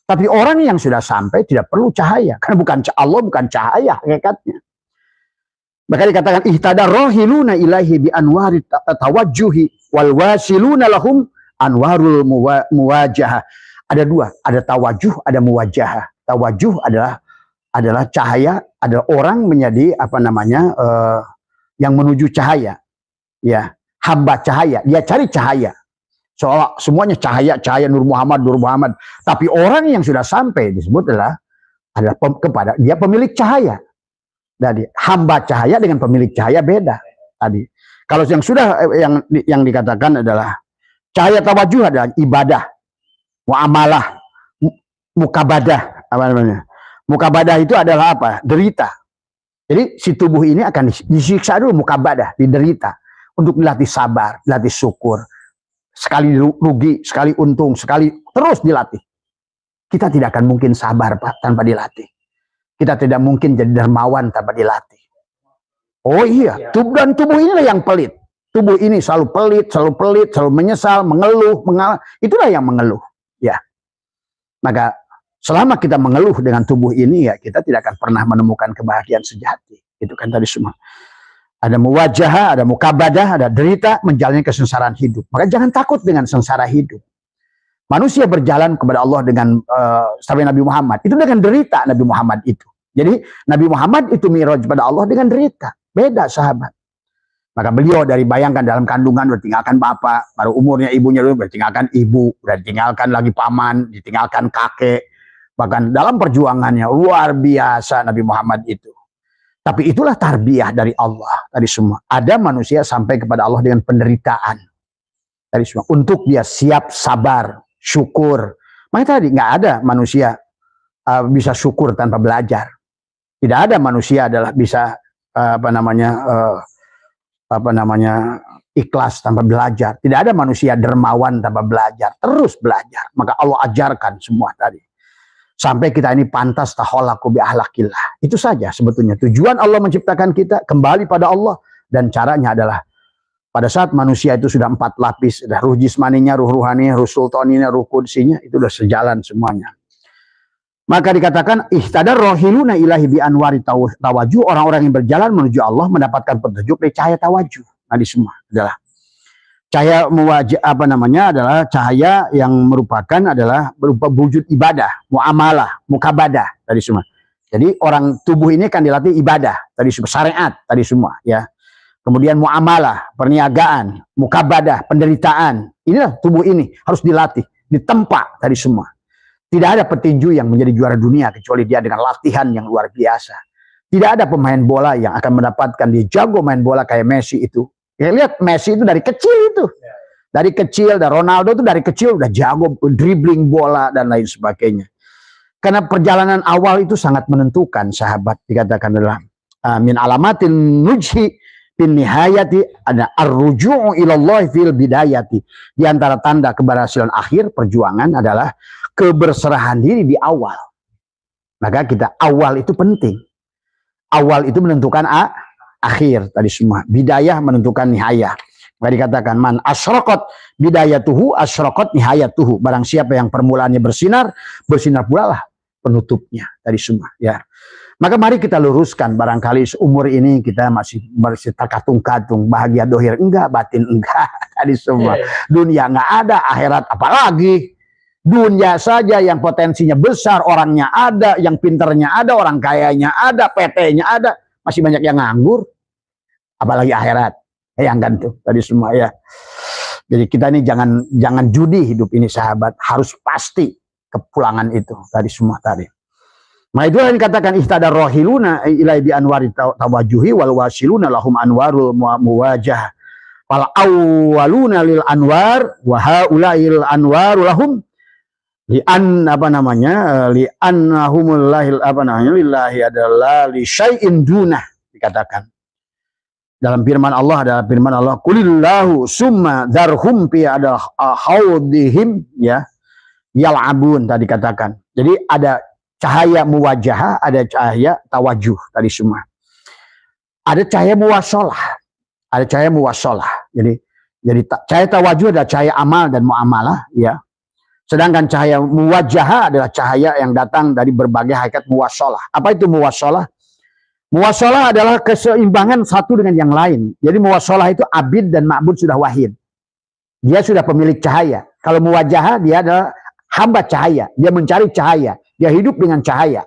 S1: Tapi orang yang sudah sampai tidak perlu cahaya, karena Allah bukan cahaya hakikatnya. Maka dikatakan ihtada rohiluna ilahi bi anwarit tawajjuhi wal wasiluna lahum anwarul muwajahah. Ada dua, ada tawajuh, ada muwajahah. Tawajuh adalah cahaya, ada orang menjadi yang menuju cahaya. Ya, hamba cahaya, dia cari cahaya. Seolah semuanya cahaya Nur Muhammad. Tapi orang yang sudah sampai disebut adalah kepada dia pemilik cahaya. Jadi hamba cahaya dengan pemilik cahaya beda. Tadi kalau yang sudah yang dikatakan adalah cahaya tawajuh adalah ibadah. Muamalah, mukabadah, mukabadah itu adalah apa? Derita. Jadi si tubuh ini akan disiksa dulu, mukabadah, diderita untuk dilatih sabar, dilatih syukur. Sekali rugi, sekali untung, sekali terus dilatih. Kita tidak akan mungkin sabar Pak tanpa dilatih. Kita tidak mungkin jadi dermawan tanpa dilatih. Oh iya, dan tubuh inilah yang pelit. Tubuh ini selalu pelit, selalu menyesal, mengeluh, itulah yang mengeluh. Ya, maka selama kita mengeluh dengan tubuh ini ya kita tidak akan pernah menemukan kebahagiaan sejati. Itu kan tadi semua. Ada muwajahah, ada mukabadah, ada derita menjalani kesengsaraan hidup. Maka jangan takut dengan sengsara hidup. Manusia berjalan kepada Allah dengan sampai Nabi Muhammad itu dengan derita Nabi Muhammad itu. Jadi Nabi Muhammad itu miraj pada Allah dengan derita. Beda sahabat. Maka beliau dari bayangkan dalam kandungan udah tinggalkan bapak, baru umurnya ibunya dulu udah tinggalkan ibu, udah tinggalkan lagi paman, ditinggalkan kakek. Bahkan dalam perjuangannya luar biasa Nabi Muhammad itu. Tapi itulah tarbiyah dari Allah tadi semua. Ada manusia sampai kepada Allah dengan penderitaan. Tadi semua untuk dia siap sabar, syukur. Makanya tadi nggak ada manusia bisa syukur tanpa belajar. Tidak ada manusia adalah bisa ikhlas tanpa belajar. Tidak ada manusia dermawan tanpa belajar. Terus belajar. Maka Allah ajarkan semua tadi. Sampai kita ini pantas taholaku bi ahlakillah. Itu saja sebetulnya. Tujuan Allah menciptakan kita kembali pada Allah. Dan caranya adalah pada saat manusia itu sudah 4 lapis. Ruh jismaninya, ruh ruhaninya, ruh sultaninya, ruh kudsinya. Itu sudah sejalan semuanya. Maka dikatakan ihtadar rohiluna ilahi bi anwari tawajuh. Orang-orang yang berjalan menuju Allah mendapatkan petunjuk dari cahaya tawajuh. Tadi semua adalah cahaya adalah cahaya yang merupakan adalah berupa wujud ibadah, muamalah, mukabadah tadi semua. Jadi orang tubuh ini kan dilatih ibadah tadi semua, syariat tadi semua ya. Kemudian muamalah, perniagaan, mukabadah, penderitaan. Inilah tubuh ini harus dilatih, ditempa tadi semua. Tidak ada petinju yang menjadi juara dunia kecuali dia dengan latihan yang luar biasa. Tidak ada pemain bola yang akan mendapatkan dia jago main bola kayak Messi itu. Ya, lihat Messi itu dari kecil itu. Dari kecil, dan Ronaldo itu dari kecil udah jago dribbling bola dan lain sebagainya. Karena perjalanan awal itu sangat menentukan, sahabat. Dikatakan adalah min alamatin nujhi bin nihayati ada ar-ruju'u ilallah fil bidayati. Di antara tanda keberhasilan akhir perjuangan adalah keberserahan diri di awal. Maka kita awal itu penting. Awal itu menentukan akhir tadi semua. Bidayah menentukan nihayah. Maka dikatakan man asyraqat bidayatuhu asyraqat nihayatuhu. Barang siapa yang permulaannya bersinar, bersinar pula lah penutupnya tadi semua ya. Maka mari kita luruskan, barangkali seumur ini kita masih terkatung-katung, bahagia dohir enggak, batin enggak, tadi semua. Dunia enggak ada, akhirat apalagi. Dunia saja yang potensinya besar, orangnya ada, yang pinternya ada, orang kayanya ada, PT-nya ada, masih banyak yang nganggur. Apalagi akhirat. Yang kan tuh, tadi semua ya. Jadi kita ini jangan judi hidup ini sahabat, harus pasti kepulangan itu, tadi semua tadi. Nah itu yang dikatakan ihtadar rohiluna ilai bi anwari tawajuhi wal wasiluna lahum anwarul muwajah wal awwaluna lil anwar wa haulail anwaru lahum li an li annahumul lahil lillahi adalah li syai'in dunah dikatakan. Dalam firman Allah qulillahu summa dzarhum fi ada haudihim ya yal'abun tadi katakan. Jadi ada cahaya muwajah, ada cahaya tawajuh tadi semua. Ada cahaya muwasalah, ada cahaya muwasalah. Jadi cahaya tawajuh adalah cahaya amal dan muamalah, ya. Sedangkan cahaya muwajah adalah cahaya yang datang dari berbagai hakikat muwasalah. Apa itu muwasalah? Muwasalah adalah keseimbangan satu dengan yang lain. Jadi muwasalah itu abid dan ma'bud sudah wahid. Dia sudah pemilik cahaya. Kalau muwajah dia adalah hamba cahaya, dia mencari cahaya. Dia hidup dengan cahaya.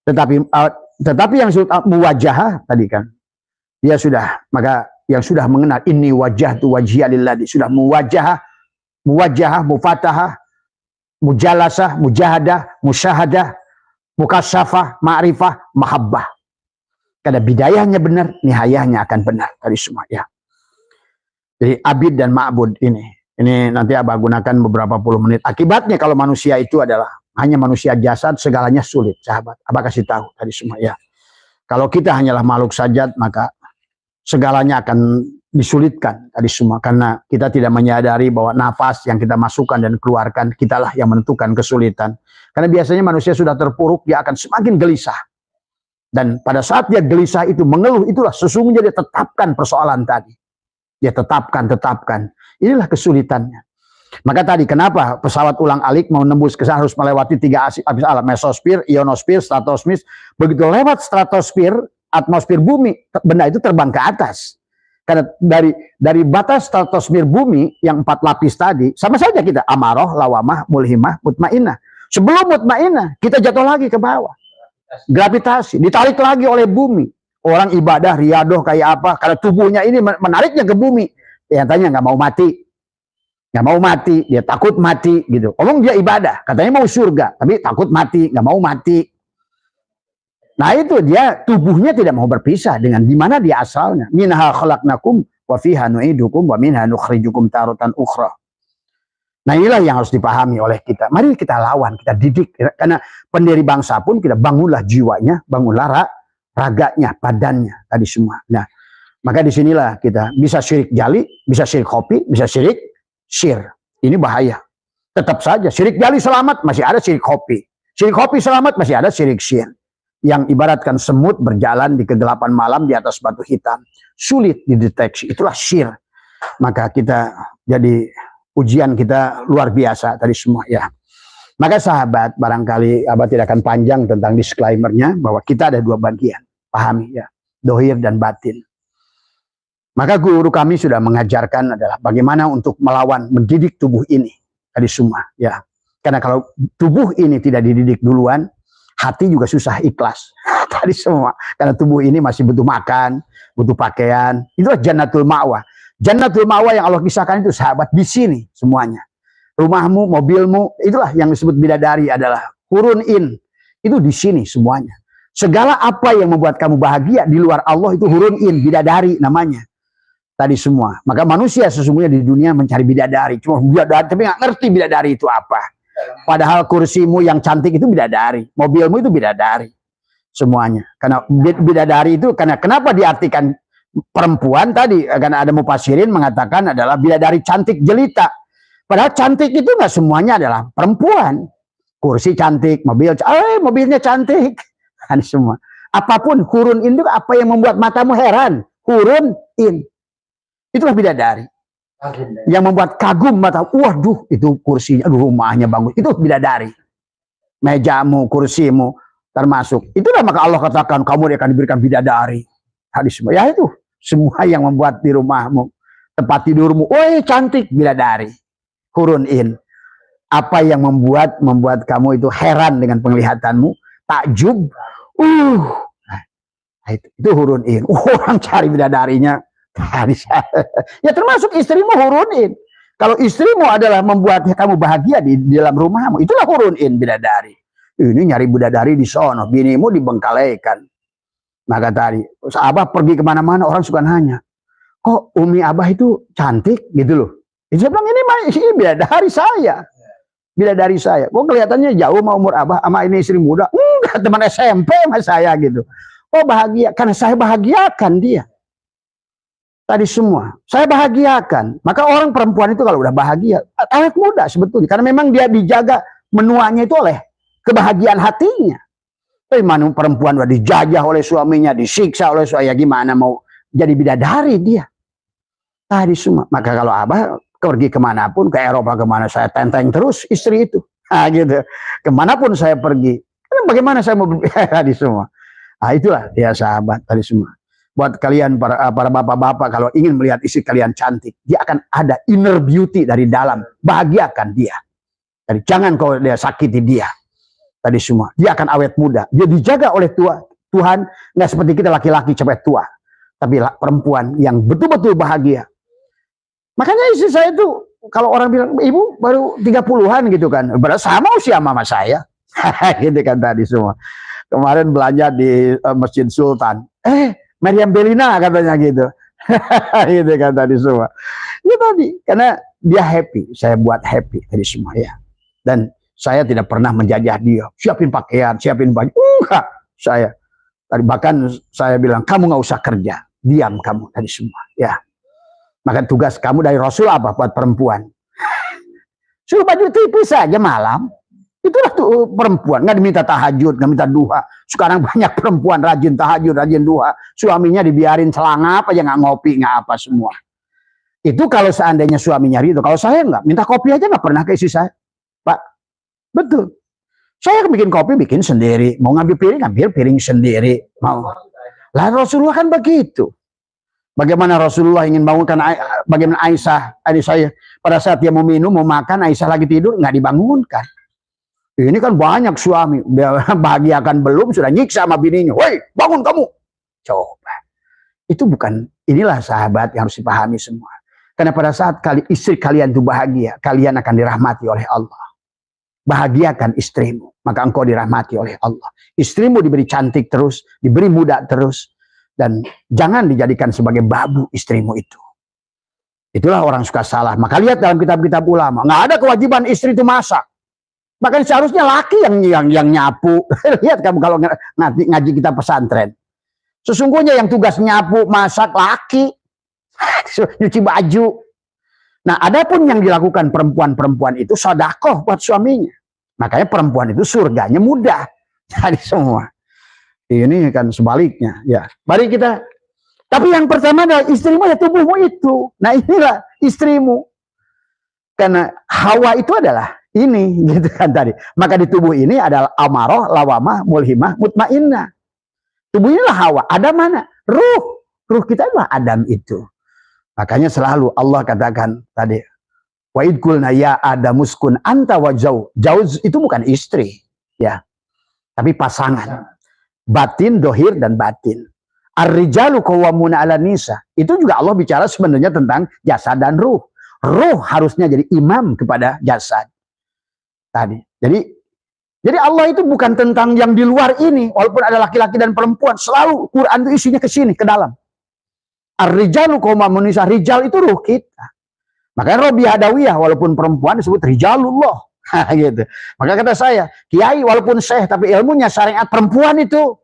S1: Tetapi yang muwajah tadi kan, dia sudah, maka yang sudah mengenal ini wajah tu wajhiya lilladzi, sudah muwajah, mufatahah, mujalasah, mujahadah, musyahadah, mukasyafah, ma'rifah, mahabbah. Karena bidayahnya benar, nihayahnya akan benar tadi semua ya. Jadi abid dan ma'bud ini nanti Abah gunakan beberapa puluh menit. Akibatnya kalau manusia itu adalah hanya manusia jasad, segalanya sulit, sahabat. Abah kasih tahu tadi semua ya. Kalau kita hanyalah makhluk sajad, maka segalanya akan disulitkan tadi semua. Karena kita tidak menyadari bahwa nafas yang kita masukkan dan keluarkan, kitalah yang menentukan kesulitan. Karena biasanya manusia sudah terpuruk, dia akan semakin gelisah. Dan pada saat dia gelisah itu, mengeluh, itulah sesungguhnya dia tetapkan persoalan tadi. Dia tetapkan. Inilah kesulitannya. Maka tadi kenapa pesawat ulang-alik mau nembus ke sana harus melewati 3 lapis alam, mesosfer, ionosfer, stratosfer. Begitu lewat stratosfer, atmosfer bumi, benda itu terbang ke atas. Karena dari batas stratosfer bumi yang 4 lapis tadi, sama saja kita amaroh, lawamah, mulhimah, mutmainah. Sebelum mutmainah, kita jatuh lagi ke bawah. Gravitasi, ditarik lagi oleh bumi. Orang ibadah, riadoh kayak apa, karena tubuhnya ini menariknya ke bumi. Yang tanya nggak mau mati, dia takut mati gitu. Omong dia ibadah, katanya mau surga, tapi takut mati, nggak mau mati. Nah itu dia tubuhnya tidak mau berpisah dengan di mana dia asalnya. Minha khalaqnakum wa fiha nu'idukum wa minha nukhrijukum taratan ukhra. Nah inilah yang harus dipahami oleh kita. Mari kita lawan, kita didik. Karena pendiri bangsa pun kita bangunlah jiwanya, bangunlah raganya, badannya, tadi semua. Nah, maka disinilah kita bisa syirik jali, bisa syirik kopi, bisa syirik syir. Ini bahaya. Tetap saja, syirik jali selamat, masih ada syirik kopi. Syirik kopi selamat, masih ada syirik syir. Yang ibaratkan semut berjalan di kegelapan malam di atas batu hitam. Sulit dideteksi, itulah syir. Maka kita jadi... ujian kita luar biasa tadi semua ya. Maka sahabat, barangkali Abah tidak akan panjang tentang disclaimer-nya bahwa kita ada dua bagian, pahami ya, dohir dan batin. Maka guru kami sudah mengajarkan adalah bagaimana untuk melawan, mendidik tubuh ini tadi semua ya. Karena kalau tubuh ini tidak dididik duluan, hati juga susah ikhlas tadi semua. Karena tubuh ini masih butuh makan, butuh pakaian. Itulah jannatul ma'wah. Jannatul ma'wah yang Allah kisahkan itu sahabat di sini semuanya. Rumahmu, mobilmu, itulah yang disebut bidadari adalah hurun in. Itu di sini semuanya. Segala apa yang membuat kamu bahagia di luar Allah itu hurun in, bidadari namanya. Tadi semua. Maka manusia sesungguhnya di dunia mencari bidadari. Cuma bidadari tapi nggak ngerti bidadari itu apa. Padahal kursimu yang cantik itu bidadari. Mobilmu itu bidadari. Semuanya. Karena bidadari itu, karena kenapa diartikan perempuan tadi, karena ada mufasirin mengatakan adalah bidadari cantik jelita. Padahal cantik itu nggak semuanya adalah perempuan. Kursi cantik, mobilnya cantik. Kan semua. Apapun hurun in itu apa yang membuat matamu heran? Hurun in. Itulah bidadari. Yang membuat kagum mata, waduh itu kursinya, aduh rumahnya bagus. Itu bidadari. Mejamu, kursimu termasuk. Itulah maka Allah katakan kamu akan diberikan bidadari. Hadis semua. Ya itu. Semua yang membuat di rumahmu, tempat tidurmu, woi cantik, bidadari. Hurun in. Apa yang membuat kamu itu heran dengan penglihatanmu, takjub. Itu hurun in. Orang cari bidadarinya. Ya termasuk istrimu hurun in. Kalau istrimu adalah membuat kamu bahagia di dalam rumahmu, itulah hurun in, bidadari. Ini nyari bidadari di sono, binimu dibengkalaikan. Maka tadi, Abah pergi kemana-mana orang suka nanya, kok Umi Abah itu cantik gitu loh. Saya bilang ini bidadari saya. Bidadari saya. Kok kelihatannya jauh sama umur Abah, sama ini istri muda. Enggak, teman SMP sama saya gitu. Oh bahagia, karena saya bahagiakan dia. Tadi semua, saya bahagiakan. Maka orang perempuan itu kalau udah bahagia, awet muda sebetulnya. Karena memang dia dijaga menuanya itu oleh kebahagiaan hatinya. Tapi mana perempuan udah dijajah oleh suaminya, disiksa oleh suaminya, gimana mau jadi bidadari dia? Tadi semua. Maka kalau Abah pergi kemanapun, ke Eropa kemana, saya tenteng terus istri itu. Nah, gitu. Kemanapun saya pergi, bagaimana saya mau tadi semua. Nah, itulah ya sahabat tadi semua. Buat kalian para bapak-bapak kalau ingin melihat istri kalian cantik, dia akan ada inner beauty dari dalam. Bahagiakan dia. Jadi jangan kau dia sakiti dia. Tadi semua, dia akan awet muda. Dia dijaga oleh Tuhan, nggak seperti kita laki-laki cepet tua, tapi perempuan yang betul-betul bahagia. Makanya istri saya itu, kalau orang bilang ibu baru 30-an gitu kan, berarti sama usia mama saya, gitu kan tadi semua. Kemarin belanja di Masjid Sultan, Meriam Belina katanya gitu, gitu kan tadi semua. Itu tadi, karena dia happy, saya buat happy tadi semua ya, dan saya tidak pernah menjajah dia, siapin pakaian, siapin baju. Enggak, saya tadi bahkan saya bilang kamu nggak usah kerja, diam kamu tadi semua. Ya, maka tugas kamu dari Rasul apa buat perempuan? Suruh baju tipis saja malam. Itulah tuh perempuan, nggak diminta tahajud, nggak minta duha. Sekarang banyak perempuan rajin tahajud, rajin duha, suaminya dibiarin celangap aja, nggak ngopi, nggak apa semua. Itu kalau seandainya suaminya itu, kalau saya nggak minta kopi aja nggak pernah ke istri saya, Pak. Betul. Saya bikin kopi, bikin sendiri. Mau ngambil piring, ngambil piring sendiri. Mau. Lah Rasulullah kan begitu. Bagaimana Rasulullah ingin bangunkan, bagaimana Aisyah, adik saya, pada saat dia mau minum, mau makan, Aisyah lagi tidur, nggak dibangunkan. Ini kan banyak suami, bahagiakan belum, sudah nyiksa sama bininya. Woi, bangun kamu. Coba. Itu bukan, inilah sahabat yang harus dipahami semua. Karena pada saat istri kalian itu bahagia, kalian akan dirahmati oleh Allah. Bahagiakan istrimu, maka engkau dirahmati oleh Allah. Istrimu diberi cantik terus, diberi muda terus, dan jangan dijadikan sebagai babu istrimu itu. Itulah orang suka salah. Maka lihat dalam kitab-kitab ulama, nggak ada kewajiban istri itu masak. Bahkan seharusnya laki yang nyapu. Lihat kamu kalau ngaji kita pesantren. Sesungguhnya yang tugas nyapu, masak laki, nyuci baju. Nah, adapun yang dilakukan perempuan-perempuan itu sedekah buat suaminya. Makanya perempuan itu surganya mudah. Jadi semua. Ini kan sebaliknya, ya. Mari kita. Tapi yang pertama adalah istrimu ya tubuhmu itu. Nah, inilah istrimu. Karena Hawa itu adalah ini, gitu kan tadi. Maka di tubuh ini adalah amarah, lawamah, mulhimah, mutmainnah. Tubuh inilah Hawa. Ada mana? Ruh. Ruh kita adalah Adam itu. Makanya selalu Allah katakan tadi, wa id qulna ya adamuskun anta wa zauj. Zauj itu bukan istri, ya. Tapi pasangan. Batin, dohir, dan batin. Ar-rijalu qawwamuna 'alan nisa. Itu juga Allah bicara sebenarnya tentang jasad dan ruh. Ruh harusnya jadi imam kepada jasad. Tadi. Jadi Allah itu bukan tentang yang di luar ini, walaupun ada laki-laki dan perempuan, selalu Quran itu isinya ke sini, ke dalam. Ar-rijalu qawwamuna 'alan nisa. Rijal itu ruh kita. Makanya Robi Hadawiyah walaupun perempuan disebut rijalullah. Gitu. Maka kata saya, kiai walaupun syekh tapi ilmunya syariat perempuan itu.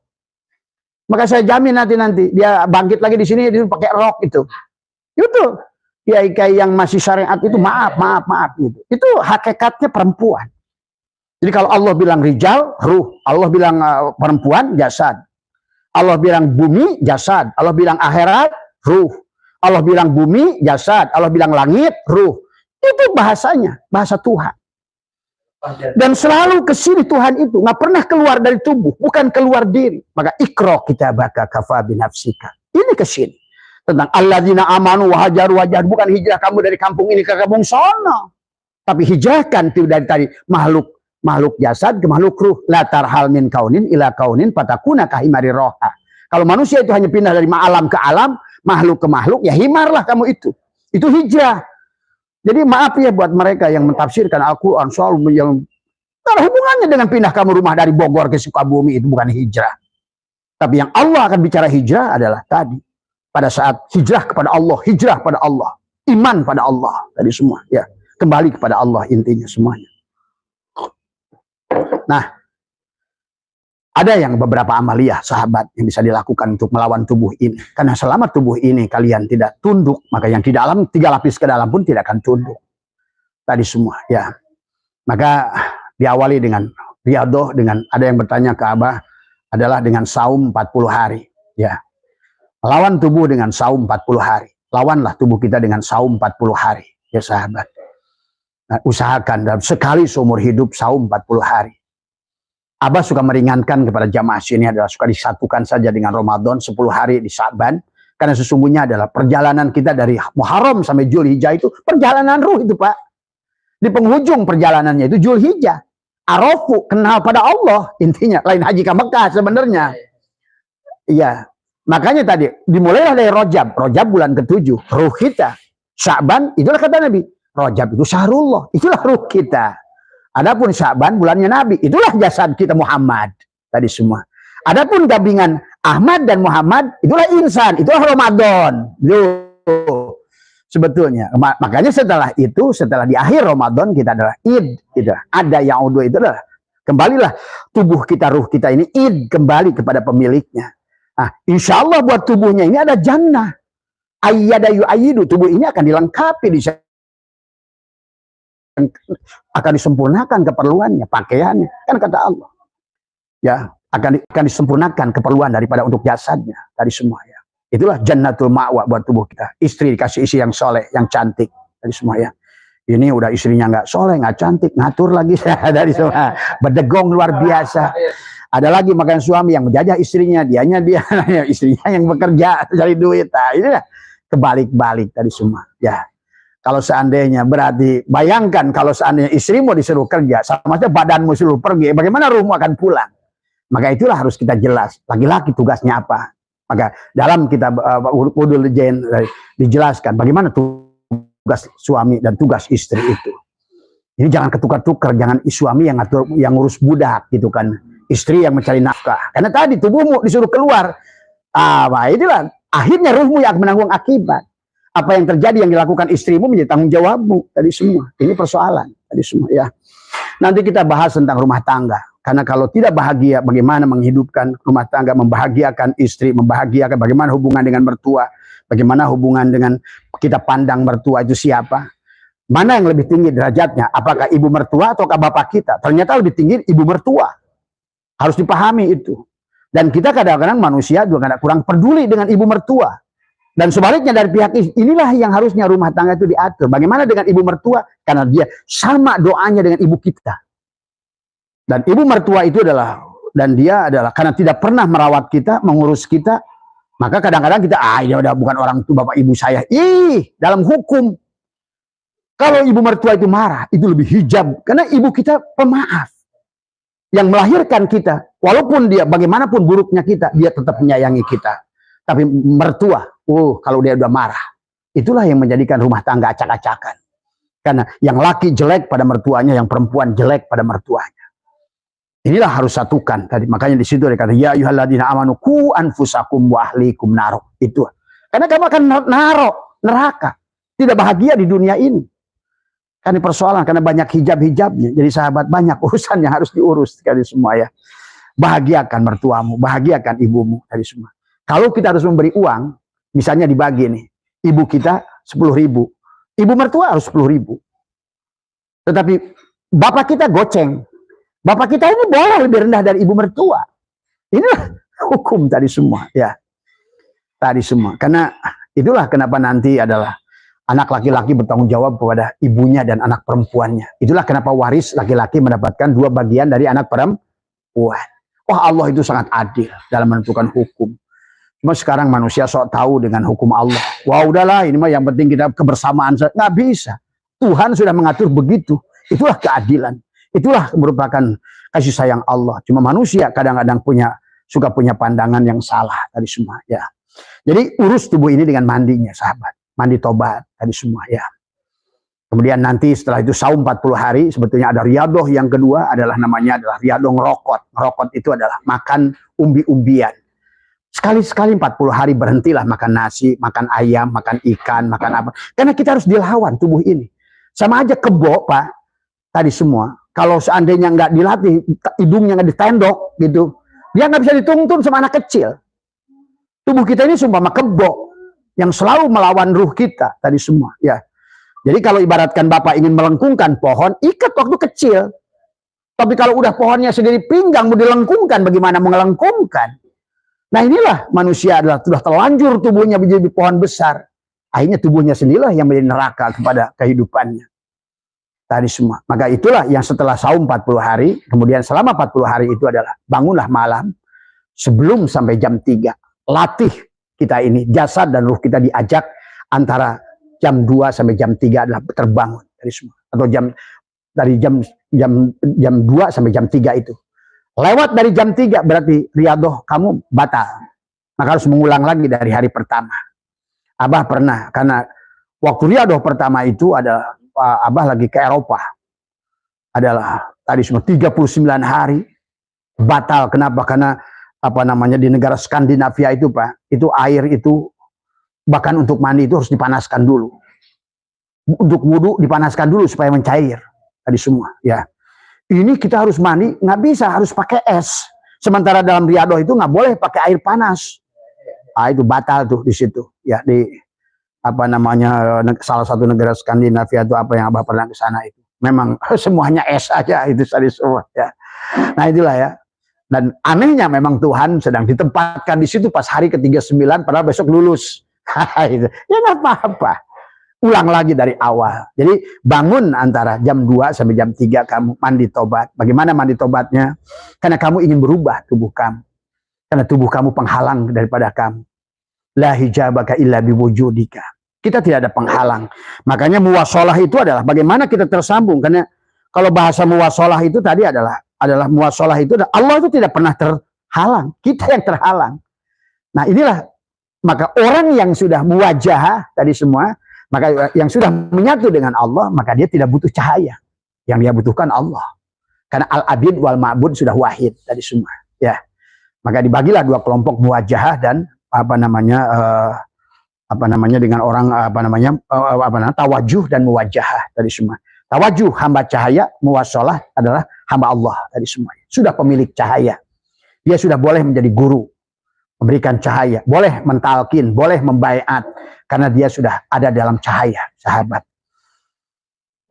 S1: Maka saya jamin nanti dia bangkit lagi di sini dia pakai rok itu. Itu kiai-kiai yang masih syariat itu maaf gitu. Itu hakikatnya perempuan. Jadi kalau Allah bilang rijal, ruh. Allah bilang perempuan, jasad. Allah bilang bumi, jasad. Allah bilang akhirat, ruh. Allah bilang bumi, jasad. Allah bilang langit, ruh. Itu bahasanya, bahasa Tuhan. Dan selalu ke sini Tuhan itu nggak pernah keluar dari tubuh, bukan keluar diri. Maka ikra kitabaka kafa binafsika. Ini ke sini tentang alladzina amanu wa hajaru bukan hijrah kamu dari kampung ini ke kampung sono. Tapi hijrahkan itu dari tadi makhluk jasad ke makhluk ruh. La tarhal min kaunin ila kaunin patakuna kahimari roha. Kalau manusia itu hanya pindah dari alam ke alam, makhluk ke makhluk, ya himarlah kamu itu. Itu hijrah. Jadi maaf ya buat mereka yang mentafsirkan Al-Quran soal yang ada hubungannya dengan pindah kamu rumah dari Bogor ke Sukabumi, itu bukan hijrah. Tapi yang Allah akan bicara hijrah adalah tadi. Pada saat hijrah kepada Allah, hijrah pada Allah. Iman pada Allah. Tadi semua. Ya, kembali kepada Allah intinya semuanya. Nah, ada yang beberapa amaliyah sahabat yang bisa dilakukan untuk melawan tubuh ini. Karena selama tubuh ini kalian tidak tunduk, maka yang di dalam 3 lapis ke dalam pun tidak akan tunduk. Tadi semua, ya. Maka diawali dengan riyadhah, dengan ada yang bertanya ke Abah adalah dengan saum 40 hari, ya. Lawan tubuh dengan saum 40 hari. Lawanlah tubuh kita dengan saum 40 hari, ya sahabat. Nah, usahakan dalam sekali seumur hidup saum 40 hari. Abah suka meringankan kepada jamaah sini adalah suka disatukan saja dengan Ramadan 10 hari di Sa'ban. Karena sesungguhnya adalah perjalanan kita dari Muharram sampai Zulhijjah itu perjalanan ruh itu Pak. Di penghujung perjalanannya itu Zulhijjah. Arafu, kenal pada Allah. Intinya, lain haji ke Mekah sebenarnya. Iya. Makanya tadi, dimulailah dari Rajab. Rajab bulan ke-7. Ruh kita. Sa'ban, itulah kata Nabi. Rajab itu syahrullah. Itulah ruh kita. Adapun Sya'ban bulannya Nabi, itulah jasad kita Muhammad tadi semua. Adapun gabingan Ahmad dan Muhammad, itulah insan, itulah Ramadan. Loh, sebetulnya. Makanya setelah itu, setelah di akhir Ramadan kita adalah Id, gitu. Ada yang udah itu adalah kembalilah tubuh kita, ruh kita ini Id kembali kepada pemiliknya. Nah, insya Allah buat tubuhnya ini ada jannah. Ayyadayu ayyidu, tubuh ini akan dilengkapi di akan disempurnakan keperluannya, pakaiannya, kan kata Allah. Ya, akan disempurnakan keperluan daripada untuk jasadnya tadi semua ya. Itulah jannatul ma'wa buat tubuh kita. Istri dikasih istri yang soleh, yang cantik tadi semua ya. Ini udah istrinya nggak soleh, nggak cantik, ngatur lagi dari semua, berdegong luar biasa. Ada lagi makan suami yang menjajah istrinya, dia istrinya yang bekerja cari duit. Nah, ini lah kebalik-balik tadi semua ya. Kalau seandainya berarti bayangkan kalau seandainya istrimu disuruh kerja, sama saja badanmu disuruh pergi, bagaimana ruhmu akan pulang? Maka itulah harus kita jelas. Laki-laki tugasnya apa? Maka dalam kitab Udul Jain dijelaskan bagaimana tugas suami dan tugas istri itu. Ini jangan ketukar-tukar, jangan suami yang ngatur, yang ngurus budak gitu kan, istri yang mencari nafkah. Karena tadi tubuhmu disuruh keluar, itulah akhirnya ruhmu yang menanggung akibat. Apa yang terjadi yang dilakukan istrimu menjadi tanggung jawabmu tadi semua. Ini persoalan tadi semua ya. Nanti kita bahas tentang rumah tangga. Karena kalau tidak bahagia, bagaimana menghidupkan rumah tangga, membahagiakan istri, membahagiakan bagaimana hubungan dengan mertua, bagaimana hubungan dengan kita pandang mertua itu siapa. Mana yang lebih tinggi derajatnya? Apakah ibu mertua ataukah bapak kita? Ternyata lebih tinggi ibu mertua. Harus dipahami itu. Dan kita kadang-kadang manusia juga kurang peduli dengan ibu mertua. Dan sebaliknya dari pihak inilah yang harusnya rumah tangga itu diatur. Bagaimana dengan ibu mertua? Karena dia sama doanya dengan ibu kita. Dan ibu mertua itu adalah, dan dia adalah karena tidak pernah merawat kita, mengurus kita, maka kadang-kadang kita, ini udah bukan orang tua bapak ibu saya. Dalam hukum, kalau ibu mertua itu marah, itu lebih hijab. Karena ibu kita pemaaf. Yang melahirkan kita, walaupun dia bagaimanapun buruknya kita, dia tetap menyayangi kita. Tapi mertua, kalau dia udah marah, itulah yang menjadikan rumah tangga acak-acakan. Karena yang laki jelek pada mertuanya, yang perempuan jelek pada mertuanya. Inilah harus satukan tadi. Makanya di situ dikatakan ya ayyuhalladzina amanu qu anfusakum wa ahlikum nar. Itu. Karena kamu akan neraka. Tidak bahagia di dunia ini. Karena persoalan karena banyak hijab-hijabnya. Jadi sahabat banyak urusan yang harus diurus tadi semua ya. Bahagiakan mertuamu, bahagiakan ibumu tadi semua. Kalau kita harus memberi uang, misalnya dibagi nih, ibu kita 10.000, ibu mertua harus 10.000. Tetapi bapak kita goceng, bapak kita ini boleh lebih rendah dari ibu mertua. Inilah hukum tadi semua, ya. Tadi semua, karena itulah kenapa nanti adalah anak laki-laki bertanggung jawab kepada ibunya dan anak perempuannya. Itulah kenapa waris laki-laki mendapatkan 2 bagian dari anak perempuan. Wah, Allah itu sangat adil dalam menentukan hukum. Cuma sekarang manusia sok tahu dengan hukum Allah. Wah udahlah ini mah yang penting kita kebersamaan. Nggak bisa. Tuhan sudah mengatur begitu. Itulah keadilan. Itulah merupakan kasih sayang Allah. Cuma manusia kadang-kadang suka punya pandangan yang salah tadi semua ya. Jadi urus tubuh ini dengan mandinya sahabat. Mandi tobat tadi semua ya. Kemudian nanti setelah itu saum 40 hari sebetulnya ada riadoh yang kedua adalah namanya adalah riadoh ngerokot. Ngerokot itu adalah makan umbi-umbian. Sekali-sekali 40 hari berhentilah makan nasi, makan ayam, makan ikan, makan apa. Karena kita harus dilawan tubuh ini. Sama aja kebo, Pak. Tadi semua. Kalau seandainya nggak dilatih, hidungnya nggak ditendok, gitu. Dia nggak bisa dituntun sama anak kecil. Tubuh kita ini sumpah kebo. Yang selalu melawan ruh kita. Tadi semua. Ya. Jadi kalau ibaratkan Bapak ingin melengkungkan pohon, ikat waktu kecil. Tapi kalau udah pohonnya sendiri pinggang, mau dilengkungkan, bagaimana mengelengkungkan? Nah inilah manusia adalah sudah terlanjur tubuhnya menjadi pohon besar. Akhirnya tubuhnya sendirilah yang menjadi neraka kepada kehidupannya. Tadi semua. Maka itulah yang setelah saum 40 hari, kemudian selama 40 hari itu adalah bangunlah malam sebelum sampai jam 3. Latih kita ini, jasad dan ruh kita diajak antara jam 2 sampai jam 3 adalah terbangun. Tadi semua. Atau dari jam 2 sampai jam 3 itu. Lewat dari jam 3 berarti riadoh kamu batal. Maka harus mengulang lagi dari hari pertama. Abah pernah, karena waktu riadoh pertama itu adalah Abah lagi ke Eropa. Adalah tadi semua 39 hari batal. Kenapa? Karena apa namanya di negara Skandinavia itu Pak, itu air itu bahkan untuk mandi itu harus dipanaskan dulu. Untuk wudhu dipanaskan dulu supaya mencair. Tadi semua ya. Ini kita harus mandi, nggak bisa, harus pakai es. Sementara dalam riadoh itu nggak boleh pakai air panas. Itu batal tuh di situ. Ya di apa namanya salah satu negara Skandinavia itu apa yang Abah pernah ke sana itu. Memang semuanya es aja itu tadi semua. Ya. Nah itulah ya. Dan anehnya memang Tuhan sedang ditempatkan di situ pas hari ke-39, padahal besok lulus. Ya nggak apa-apa. Ulang lagi dari awal. Jadi bangun antara jam 2 sampai jam 3 kamu mandi tobat. Bagaimana mandi tobatnya? Karena kamu ingin berubah tubuh kamu. Karena tubuh kamu penghalang daripada kamu. La hijabaka illa biwujudika. Kita tidak ada penghalang. Makanya muwasalah itu adalah bagaimana kita tersambung. Karena kalau bahasa muwasalah itu tadi adalah muwasalah itu Allah itu tidak pernah terhalang. Kita yang terhalang. Nah inilah maka orang yang sudah muwajah tadi semua, maka yang sudah menyatu dengan Allah, maka dia tidak butuh cahaya. Yang dia butuhkan Allah. Karena al-abid wal ma'bud sudah wahid tadi semua. Ya. Maka dibagilah 2 kelompok muwajahah dan apa namanya apa namanya dengan orang tawajuh dan muwajahah tadi semua. Tawajuh hamba cahaya, muwasalah adalah hamba Allah tadi semua. Sudah pemilik cahaya. Dia sudah boleh menjadi guru, memberikan cahaya, boleh mentalkin, boleh membaiat karena dia sudah ada dalam cahaya, sahabat.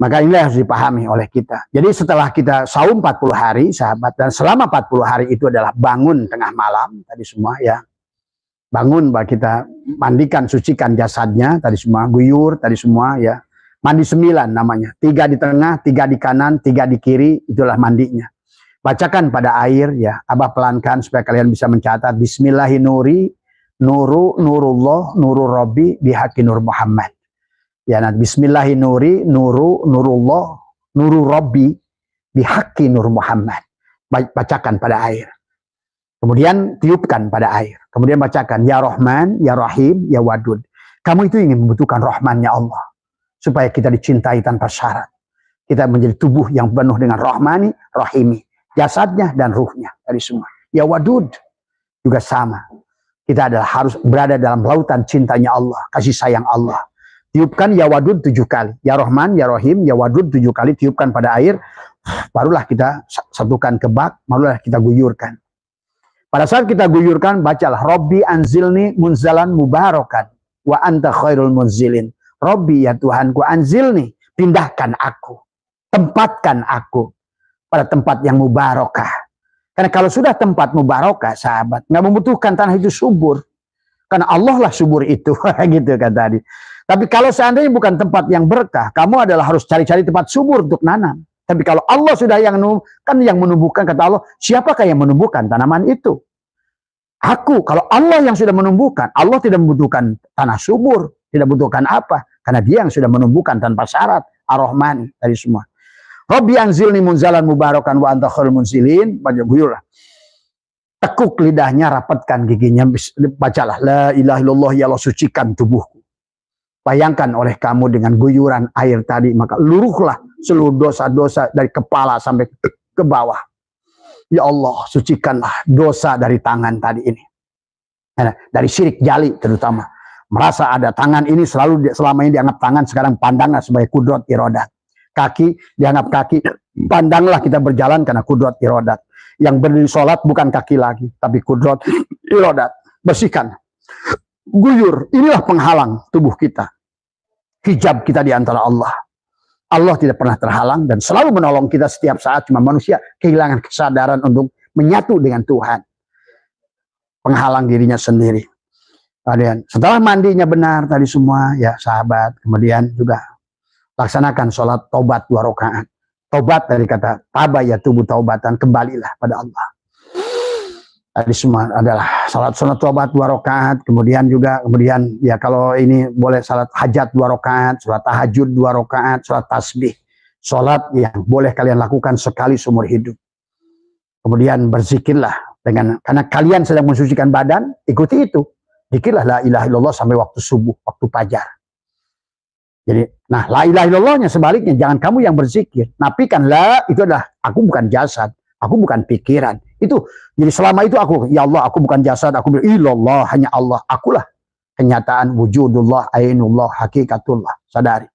S1: Maka ini harus dipahami oleh kita. Jadi setelah kita saum 40 hari, sahabat, dan selama 40 hari itu adalah bangun tengah malam tadi semua ya. Bangun, kita mandikan, sucikan jasadnya tadi semua, guyur tadi semua ya. Mandi 9 namanya, 3 di tengah, 3 di kanan, 3 di kiri, itulah mandinya. Bacakan pada air ya, Abah pelankan supaya kalian bisa mencatat. Bismillahirrahmanirrahim, nurullah, nurul Rabbi, bihaqi nur Muhammad. Ya, nah, Bismillahirrahmanirrahim, nurullah, nurul Rabbi, bihaqi nur Muhammad. Bacakan pada air. Kemudian tiupkan pada air. Kemudian bacakan, Ya Rahman, Ya Rahim, Ya Wadud. Kamu itu ingin membutuhkan Rahmannya Allah. Supaya kita dicintai tanpa syarat. Kita menjadi tubuh yang penuh dengan Rahmani, Rahimi. Jasadnya dan ruhnya. Dari semua. Ya Wadud. Juga sama. Kita adalah harus berada dalam lautan cintanya Allah. Kasih sayang Allah. Tiupkan Ya Wadud 7 kali. Ya Rahman, Ya Rahim, Ya Wadud 7 kali. Tiupkan pada air. Barulah kita satukan ke bak. Barulah kita guyurkan. Pada saat kita guyurkan, bacalah Robbi anzilni munzalan mubarakan wa anta khairul munzilin. Robbi ya Tuhanku anzilni, pindahkan aku, tempatkan aku pada tempat yang mubarakah. Karena kalau sudah tempat mubarakah, sahabat, nggak membutuhkan tanah itu subur. Karena Allah lah subur itu, gitu kan tadi. Tapi kalau seandainya bukan tempat yang berkah, kamu adalah harus cari-cari tempat subur untuk nanam. Tapi kalau Allah sudah yang menumbuhkan, kata Allah, siapakah yang menumbuhkan tanaman itu? Aku. Kalau Allah yang sudah menumbuhkan, Allah tidak membutuhkan tanah subur, tidak membutuhkan apa? Karena dia yang sudah menumbuhkan tanpa syarat. Ar-Rahman dari semua. Rabbi anzilni munzalan mubarakan wa anta khairul munzilin. Tekuk lidahnya, rapatkan giginya, bacalah la ilaha illallah, ya Allah, sucikan tubuhku. Bayangkan oleh kamu dengan guyuran air tadi, maka luruhlah seluruh dosa-dosa dari kepala sampai ke bawah. Ya Allah, sucikanlah dosa dari tangan tadi ini. Dari syirik jali terutama. Merasa ada tangan ini selama ini dianggap tangan, sekarang pandanglah sebagai kudrat irodat. Kaki dianggap kaki, pandanglah kita berjalan karena kudrat irodat. Yang berdiri sholat bukan kaki lagi, tapi kudrat irodat. Bersihkan. Guyur, inilah penghalang tubuh kita. Hijab kita di antara Allah. Allah tidak pernah terhalang dan selalu menolong kita setiap saat. Cuma manusia kehilangan kesadaran untuk menyatu dengan Tuhan. Penghalang dirinya sendiri. Kemudian setelah mandinya benar tadi semua ya sahabat. Kemudian juga laksanakan sholat taubat 2 rakaat. Taubat dari kata taba ya tubuh taubatan, kembalilah pada Allah. Tadi semua adalah salat sunat taubat 2 rakaat, kemudian ya kalau ini boleh salat hajat 2 rakaat, salat tahajud 2 rakaat, salat tasbih. Salat yang boleh kalian lakukan sekali seumur hidup. Kemudian berzikirlah karena kalian sedang mensucikan badan, ikuti itu. Zikirlah la ilaha illallah sampai waktu subuh, waktu fajar. Jadi, nah la ilaha illallahnya sebaliknya, jangan kamu yang berzikir. Nafikan la itu adalah aku bukan jasad, aku bukan pikiran. Itu jadi selama itu aku, ya Allah, aku bukan jasad, aku bilang illallah, hanya Allah, akulah kenyataan wujudullah, ainullah, hakikatullah, sadari.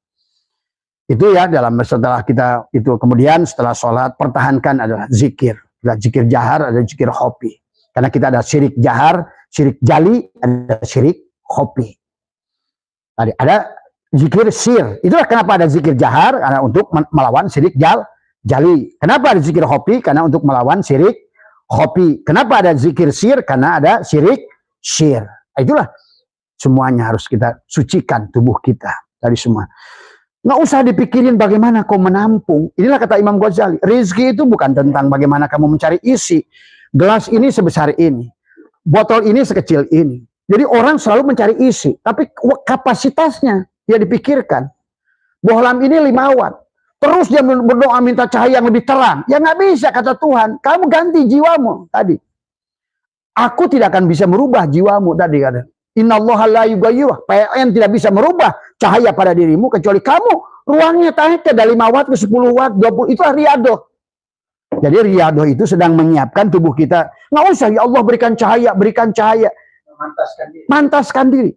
S1: Itu ya setelah kita itu, kemudian setelah sholat pertahankan adalah zikir. Ada zikir jahar, ada zikir khofi. Karena kita ada syirik jahar, syirik jali, ada syirik khofi. Tadi ada zikir sir. Itulah kenapa ada zikir jahar, karena untuk melawan syirik jali. Kenapa ada zikir khofi? Karena untuk melawan syirik khofi. Kenapa ada zikir sir? Karena ada syirik syir. Itulah semuanya harus kita sucikan tubuh kita dari semua. Nggak usah dipikirin bagaimana kau menampung. Inilah kata Imam Ghazali. Rizki itu bukan tentang bagaimana kamu mencari isi. Gelas ini sebesar ini. Botol ini sekecil ini. Jadi orang selalu mencari isi. Tapi kapasitasnya dia dipikirkan. Bohlam ini 5 watt. Terus dia berdoa minta cahaya yang lebih terang. Ya nggak bisa kata Tuhan. Kamu ganti jiwamu tadi. Aku tidak akan bisa merubah jiwamu tadi kata. Innallaha la yughayyiru. PLN tidak bisa merubah cahaya pada dirimu kecuali kamu ruangnya tarik dari 5 watt ke 10 watt, 20. Itulah riadoh. Jadi riadoh itu sedang menyiapkan tubuh kita. Nggak usah ya Allah berikan cahaya, berikan cahaya. Mantaskan diri.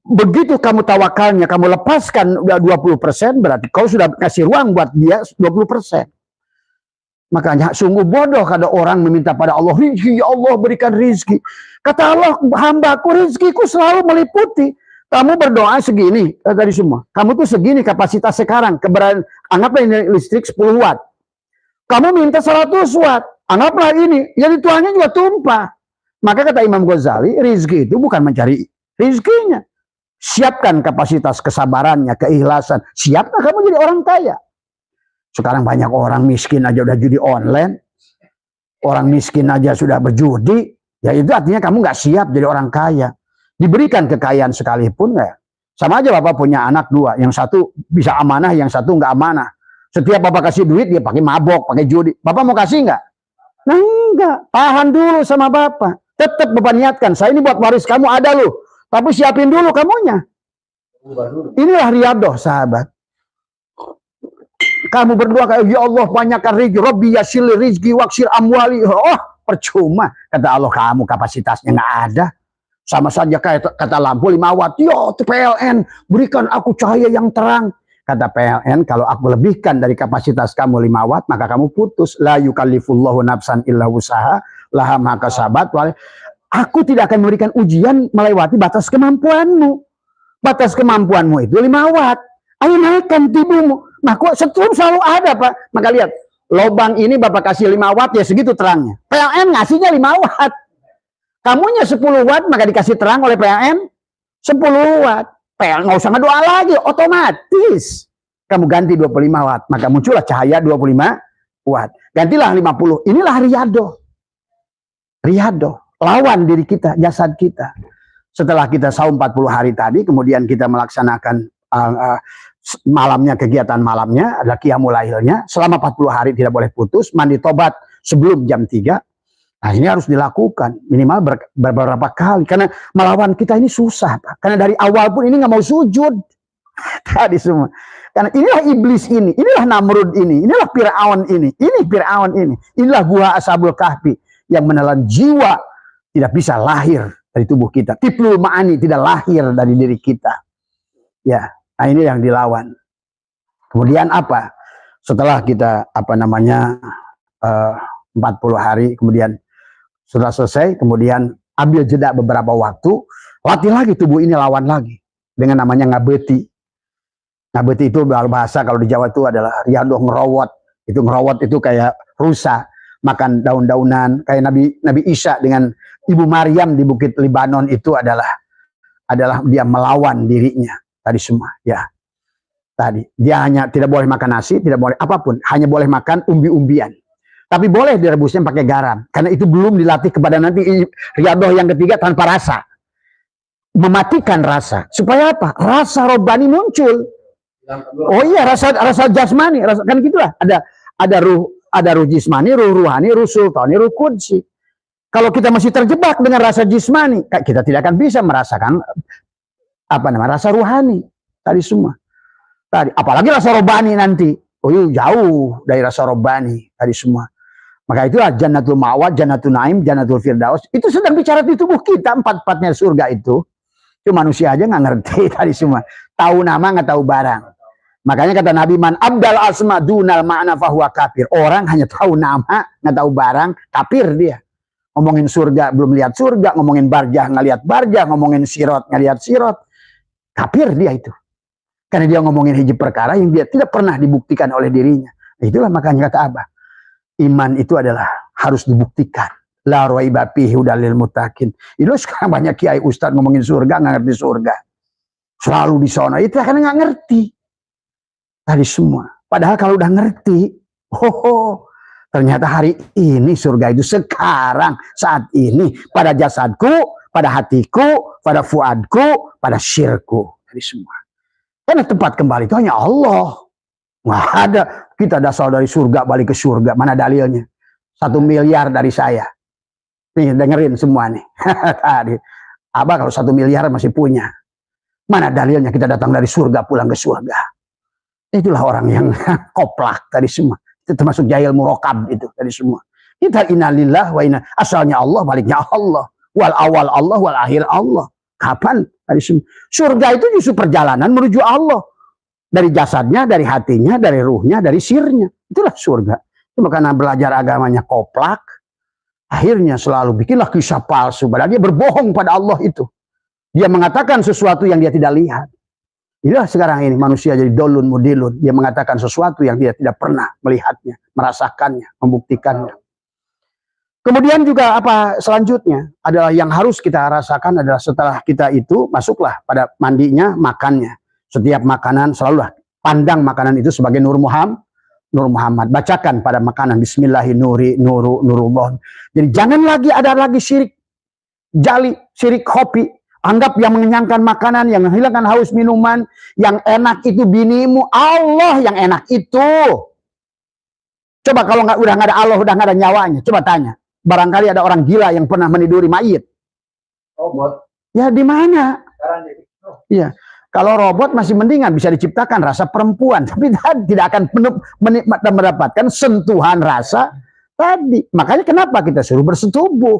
S1: Begitu kamu tawakalnya, kamu lepaskan udah 20%, berarti kau sudah kasih ruang buat dia 20%. Makanya sungguh bodoh kada orang meminta pada Allah, rizki, ya Allah berikan rizki. Kata Allah, hambaku rizkiku selalu meliputi. Kamu berdoa segini, tadi semua. Kamu tuh segini kapasitas sekarang, anggaplah ini listrik 10 watt. Kamu minta 100 watt, anggaplah ini, jadi tuannya juga tumpah. Maka kata Imam Ghazali, rizki itu bukan mencari rizkinya. Siapkan kapasitas kesabarannya, keikhlasan. Siapkah kamu jadi orang kaya? Sekarang banyak orang miskin aja udah judi online. Orang miskin aja sudah berjudi. Ya itu artinya kamu nggak siap jadi orang kaya. Diberikan kekayaan sekalipun ya. Sama aja Bapak punya anak 2. Yang satu bisa amanah, yang satu nggak amanah. Setiap Bapak kasih duit dia pakai mabok, pakai judi. Bapak mau kasih nggak? Nah enggak. Tahan dulu sama Bapak. Tetap Bapak niatkan. Saya ini buat waris kamu ada loh. Tapi siapin dulu kamunya. Inilah riyadhah sahabat. Kamu berdoa kayak ya Allah banyakkan rezeki, Rabbi yassir rizki waksir amwali. Oh, percuma. Kata Allah kamu kapasitasnya nggak ada. Sama saja kayak kata lampu 5 watt. Yo, PLN berikan aku cahaya yang terang. Kata PLN kalau aku lebihkan dari kapasitas kamu 5 watt maka kamu putus. La yukallifullahu nafsan illa wusaha laha ma kasabat. Aku tidak akan memberikan ujian melewati batas kemampuanmu. Batas kemampuanmu itu 5 watt. Ayo naikkan tubuhmu. Nah kok setrum selalu ada Pak. Maka lihat. Lobang ini Bapak kasih 5 watt ya segitu terangnya. PLN ngasihnya 5 watt. Kamunya 10 watt maka dikasih terang oleh PLN 10 watt. PLN nggak usah ngedoa lagi. Otomatis. Kamu ganti 25 watt. Maka muncullah cahaya 25 watt. Gantilah 50. Inilah riyadhah. Riyadhah. Lawan diri kita, jasad kita. Setelah kita saum 40 hari tadi, kemudian kita melaksanakan malamnya, kegiatan malamnya, ada qiyamul lailnya, selama 40 hari tidak boleh putus, mandi tobat sebelum jam 3. Nah ini harus dilakukan, minimal beberapa kali. Karena melawan kita ini susah, Pak. Karena dari awal pun ini nggak mau sujud. Tadi semua. Karena inilah iblis ini, inilah Namrud ini, inilah Fir'aun ini, inilah buah Ashabul Kahfi yang menelan jiwa. Tidak bisa lahir dari tubuh kita. Tiflul ma'ani tidak lahir dari diri kita. Ya, nah ini yang dilawan. Kemudian apa? Setelah kita 40 hari, kemudian sudah selesai, kemudian ambil jeda beberapa waktu, latih lagi tubuh ini, lawan lagi dengan namanya ngabeti. Ngabeti itu bahasa kalau di Jawa itu adalah riyadhah ngerowot. Itu ngerowot itu kayak rusa, makan daun-daunan. Kayak Nabi Isa dengan Ibu Maryam di Bukit Libanon itu adalah dia melawan dirinya tadi semua ya. Tadi dia hanya tidak boleh makan nasi, tidak boleh apapun, hanya boleh makan umbi-umbian. Tapi boleh direbusnya pakai garam karena itu belum dilatih kepada nanti riyadhah yang ketiga tanpa rasa. Mematikan rasa. Supaya apa? Rasa robbani muncul. Oh iya, rasa jasmani, kan gitulah. Ada ruh jismani, ruh ruhani, ruh sultani, ruh qudsi. Kalau kita masih terjebak dengan rasa jismani, kita tidak akan bisa merasakan rasa ruhani tadi semua. Tadi, apalagi rasa robbani nanti. Oh iya, jauh dari rasa robbani tadi semua. Maka itulah jannatul ma'wa, jannatul naim, jannatul firdaus. Itu sedang bicara di tubuh kita, 4-4-nya surga itu. Itu manusia aja nggak ngerti tadi semua. Tahu nama nggak tahu barang. Makanya kata Nabi, man abdal asma dunal ma'na fahuwa kafir. Orang hanya tahu nama, nggak tahu barang, kafir dia. Ngomongin surga belum lihat surga, ngomongin barjah nggak lihat barjah, ngomongin sirot nggak lihat sirot, kafir dia itu. Karena dia ngomongin hiji perkara yang dia tidak pernah dibuktikan oleh dirinya. Itulah makanya kata Abah, iman itu adalah harus dibuktikan. La raiba fihi hudal lil muttaqin. Itu sekarang banyak kiai ustaz ngomongin surga nggak ngerti surga. Selalu di sana itu karena nggak ngerti. Tadi semua. Padahal kalau udah ngerti, ternyata hari ini surga itu sekarang, saat ini, pada jasadku, pada hatiku, pada fuadku, pada syirku. Jadi semua. Karena tempat kembali itu hanya Allah. Nggak ada. Kita dasar dari surga, balik ke surga. Mana dalilnya? 1 miliar dari saya. Nih, dengerin semua nih. Tadi. Abah kalau 1 miliar masih punya. Mana dalilnya kita datang dari surga, pulang ke surga. Itulah orang yang koplak tadi semua. Itu termasuk jahil murokab itu tadi semua. Kita innalillah wa inna, asalnya Allah, baliknya Allah. Wal awal Allah, wal akhir Allah. Kapan Surga itu justru perjalanan menuju Allah. Dari jasadnya, dari hatinya, dari ruhnya, dari sirnya. Itulah surga. Cuma karena belajar agamanya koplak, akhirnya selalu bikinlah kisah palsu. Padahal dia berbohong pada Allah itu. Dia mengatakan sesuatu yang dia tidak lihat. Inilah sekarang ini manusia jadi dolun mudilun. Dia mengatakan sesuatu yang dia tidak pernah melihatnya, merasakannya, membuktikannya. Kemudian juga apa selanjutnya adalah yang harus kita rasakan adalah setelah kita itu masuklah pada mandinya, makannya. Setiap makanan selalulah pandang makanan itu sebagai Nur Muhammad. Bacakan pada makanan Bismillahirrahmanirrahim, nurullah. Jadi jangan lagi ada lagi syirik jali, syirik kopi. Anggap yang mengenyangkan makanan, yang menghilangkan haus minuman, yang enak itu binimu, Allah yang enak itu. Coba kalau udah nggak ada Allah, udah nggak ada nyawanya, coba tanya. Barangkali ada orang gila yang pernah meniduri mayit.
S2: Robot.
S1: Ya di mana? Iya. Kalau robot masih mendingan bisa diciptakan rasa perempuan, tapi tidak akan mendapatkan sentuhan rasa tadi. Makanya kenapa kita suruh bersetubuh?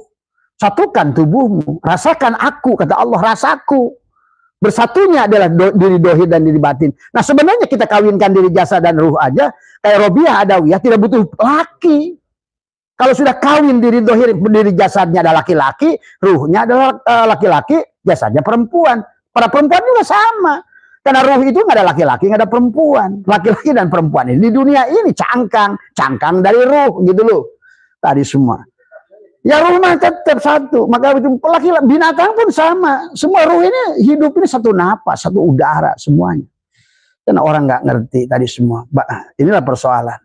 S1: Satukan tubuhmu, rasakan aku, kata Allah, rasaku. Bersatunya adalah diri dohir dan diri batin. Nah sebenarnya kita kawinkan diri jasad dan ruh aja, kayak Robiah Adawiyah tidak butuh laki. Kalau sudah kawin diri dohir, diri jasadnya adalah laki-laki, ruhnya adalah laki-laki, jasadnya perempuan. Para perempuan juga sama. Karena ruh itu nggak ada laki-laki, nggak ada perempuan. Laki-laki dan perempuan ini di dunia ini cangkang dari ruh gitu loh. Tadi semua. Ya ruh mah tetap satu. Maka itu laki-laki binatang pun sama. Semua ruh ini hidup ini satu napas, satu udara semuanya. Karena orang nggak ngerti tadi semua. Inilah persoalan.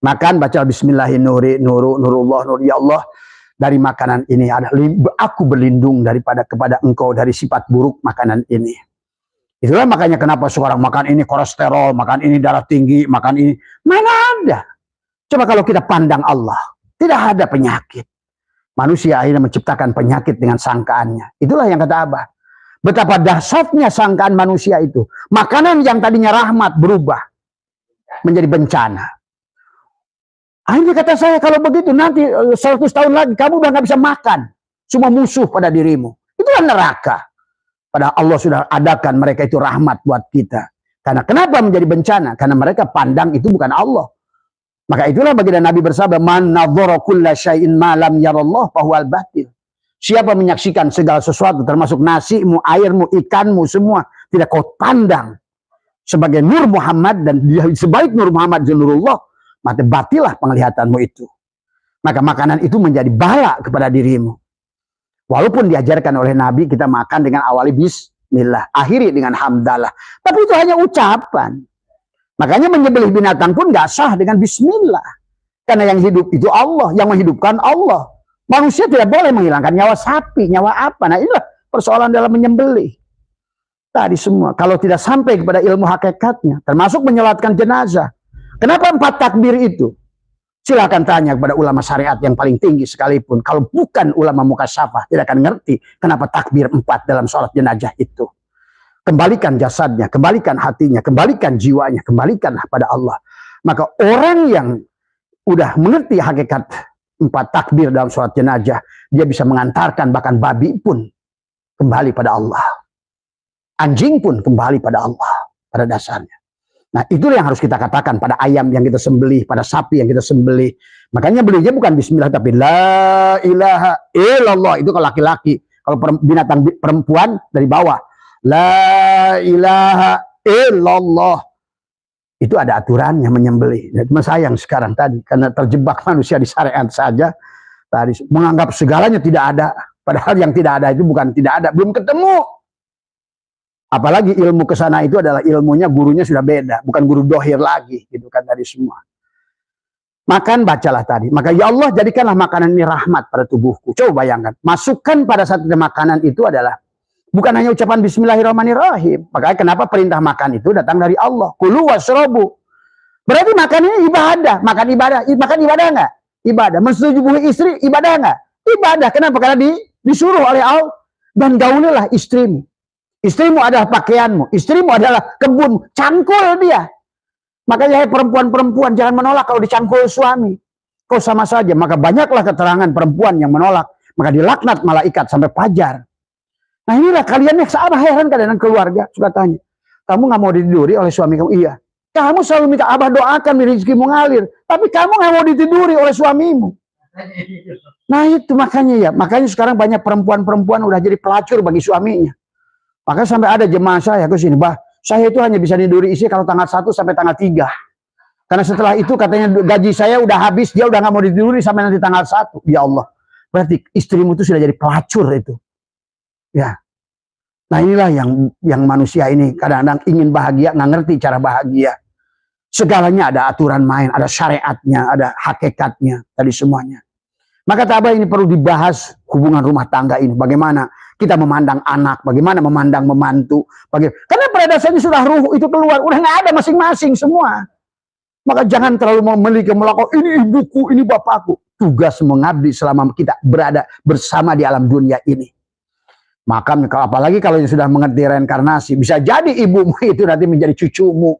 S1: Makan baca Bismillahirrahmanirrahim, nurullah, nur ya Allah. Dari makanan ini aku berlindung kepada engkau dari sifat buruk makanan ini. Itulah makanya kenapa seorang makan ini kolesterol, makan ini darah tinggi, makan ini. Mana ada? Coba kalau kita pandang Allah, tidak ada penyakit. Manusia akhirnya menciptakan penyakit dengan sangkaannya. Itulah yang kata Abah. Betapa dahsyatnya sangkaan manusia itu. Makanan yang tadinya rahmat berubah menjadi bencana. Akhirnya kata saya, kalau begitu nanti 100 tahun lagi kamu udah gak bisa makan. Semua musuh pada dirimu. Itulah neraka. Padahal Allah sudah adakan mereka itu rahmat buat kita. Karena kenapa menjadi bencana? Karena mereka pandang itu bukan Allah. Maka itulah baginda Nabi bersabda, man nadhara kulla syai'in ma lam yarallah fahuwal batil. Siapa menyaksikan segala sesuatu termasuk nasimu, airmu, ikanmu semua tidak kau pandang sebagai Nur Muhammad dan dia sebaik Nur Muhammad Nurullah, maka batilah penglihatanmu itu. Maka makanan itu menjadi bala kepada dirimu. Walaupun diajarkan oleh Nabi kita makan dengan awali bismillah, akhiri dengan hamdalah. Tapi itu hanya ucapan. Makanya menyembelih binatang pun gak sah dengan bismillah. Karena yang hidup itu Allah, yang menghidupkan Allah. Manusia tidak boleh menghilangkan nyawa sapi, nyawa apa. Nah inilah persoalan dalam menyembelih. Tadi semua, kalau tidak sampai kepada ilmu hakikatnya, termasuk menyolatkan jenazah. Kenapa 4 takbir itu? Silakan tanya kepada ulama syariat yang paling tinggi sekalipun. Kalau bukan ulama mukasyafah, tidak akan ngerti kenapa takbir 4 dalam sholat jenazah itu. Kembalikan jasadnya, kembalikan hatinya, kembalikan jiwanya, kembalikanlah pada Allah. Maka orang yang udah mengerti hakikat 4 takbir dalam sholat jenazah, dia bisa mengantarkan bahkan babi pun kembali pada Allah. Anjing pun kembali pada Allah pada dasarnya. Nah itulah yang harus kita katakan pada ayam yang kita sembelih, pada sapi yang kita sembelih. Makanya belinya bukan bismillah tapi la ilaha illallah. Itu kalau laki-laki. Kalau binatang perempuan dari bawah. La ilaha illallah. Itu ada aturannya menyembelih. Cuma sayang sekarang tadi karena terjebak manusia di syariat saja tadi menganggap segalanya tidak ada, padahal yang tidak ada itu bukan tidak ada, belum ketemu. Apalagi ilmu kesana itu adalah ilmunya gurunya sudah beda, bukan guru dohir lagi gitu kan tadi semua. Makan bacalah tadi. Maka ya Allah jadikanlah makanan ini rahmat pada tubuhku. Coba bayangkan, masukkan pada saat makanan itu adalah bukan hanya ucapan bismillahirrahmanirrahim. Makanya kenapa perintah makan itu datang dari Allah. Kulu wasrobu. Berarti makan ini ibadah. Makan ibadah. Makan ibadah enggak? Ibadah. Mensetubuhi istri ibadah enggak? Ibadah. Kenapa? Karena disuruh oleh Allah. Dan gaulilah istrimu. Istrimu adalah pakaianmu. Istrimu adalah kebun. Cangkul dia. Makanya perempuan-perempuan jangan menolak kalau dicangkul suami. Kau sama saja. Maka banyaklah keterangan perempuan yang menolak. Maka dilaknat malaikat sampai fajar. Nah inilah kalian yang sahabat heran kadang keluarga suka tanya, kamu nggak mau ditiduri oleh suami kamu? Iya. Kamu selalu minta Abah doakan rezekimu ngalir, tapi kamu nggak mau ditiduri oleh suamimu. Nah itu makanya ya, makanya sekarang banyak perempuan-perempuan udah jadi pelacur bagi suaminya. Makanya sampai ada jemaah saya ke sini, bah, saya itu hanya bisa tiduri istri kalau tanggal 1 sampai tanggal 3. Karena setelah itu katanya gaji saya udah habis, dia udah nggak mau ditiduri sampai nanti tanggal 1. Ya Allah, berarti istrimu itu sudah jadi pelacur itu. Ya. Nah inilah yang manusia ini kadang-kadang ingin bahagia, nggak ngerti cara bahagia. Segalanya ada aturan main, ada syariatnya, ada hakikatnya, tadi semuanya. Maka Abah ini perlu dibahas hubungan rumah tangga ini. Bagaimana kita memandang anak, bagaimana memandang membantu. Karena pada dasarnya sudah ruh itu keluar, udah nggak ada masing-masing semua. Maka jangan terlalu memiliki melakukan ini ibuku, ini bapakku. Tugas mengabdi selama kita berada bersama di alam dunia ini. Maka apalagi kalau yang sudah mengerti reinkarnasi, bisa jadi ibumu itu nanti menjadi cucumu.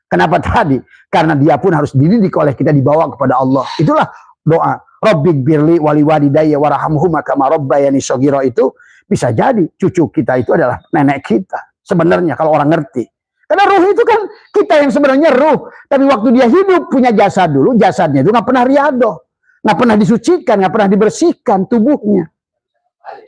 S1: Kenapa tadi? Karena dia pun harus dididik oleh kita, dibawa kepada Allah. Itulah doa. Rabbik birli wali walidayya warhamhuma kama rabbayani shaghira, itu bisa jadi cucu kita itu adalah nenek kita. Sebenarnya kalau orang ngerti. Karena ruh itu kan kita yang sebenarnya ruh. Tapi waktu dia hidup punya jasad dulu, jasadnya itu nggak pernah riadoh. Nggak pernah disucikan, nggak pernah dibersihkan tubuhnya.